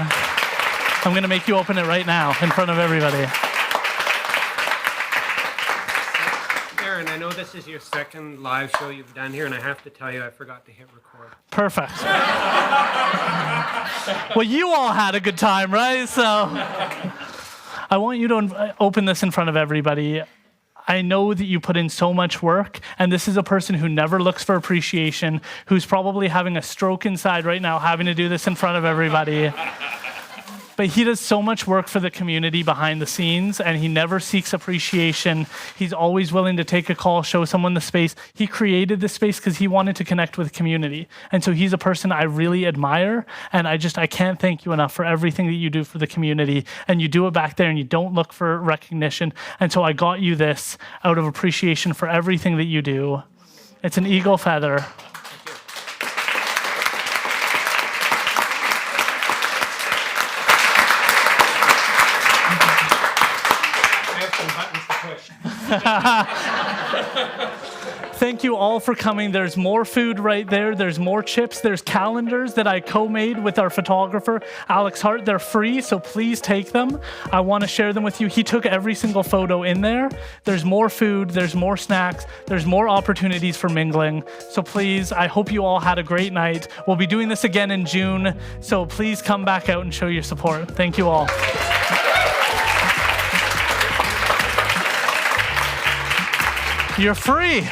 I'm going to make you open it right now in front of everybody. Aaron, I know this is your second live show you've done here, and I have to tell you, I forgot to hit record. Perfect. Well, you all had a good time, right? So I want you to open this in front of everybody. I know that you put in so much work, and this is a person who never looks for appreciation, who's probably having a stroke inside right now, having to do this in front of everybody. But he does so much work for the community behind the scenes, and he never seeks appreciation. He's always willing to take a call, show someone the space. He created this space because he wanted to connect with the community. And so he's a person I really admire, and I can't thank you enough for everything that you do for the community. And you do it back there, and you don't look for recognition. And so I got you this out of appreciation for everything that you do. It's an eagle feather. Thank you all for coming. There's more food right there. There's more chips. There's calendars that I co-made with our photographer, Alex Hart. They're free, so please take them. I want to share them with you. He took every single photo in there. There's more food. There's more snacks. There's more opportunities for mingling. So please, I hope you all had a great night. We'll be doing this again in June, so please come back out and show your support. Thank you all. You're free.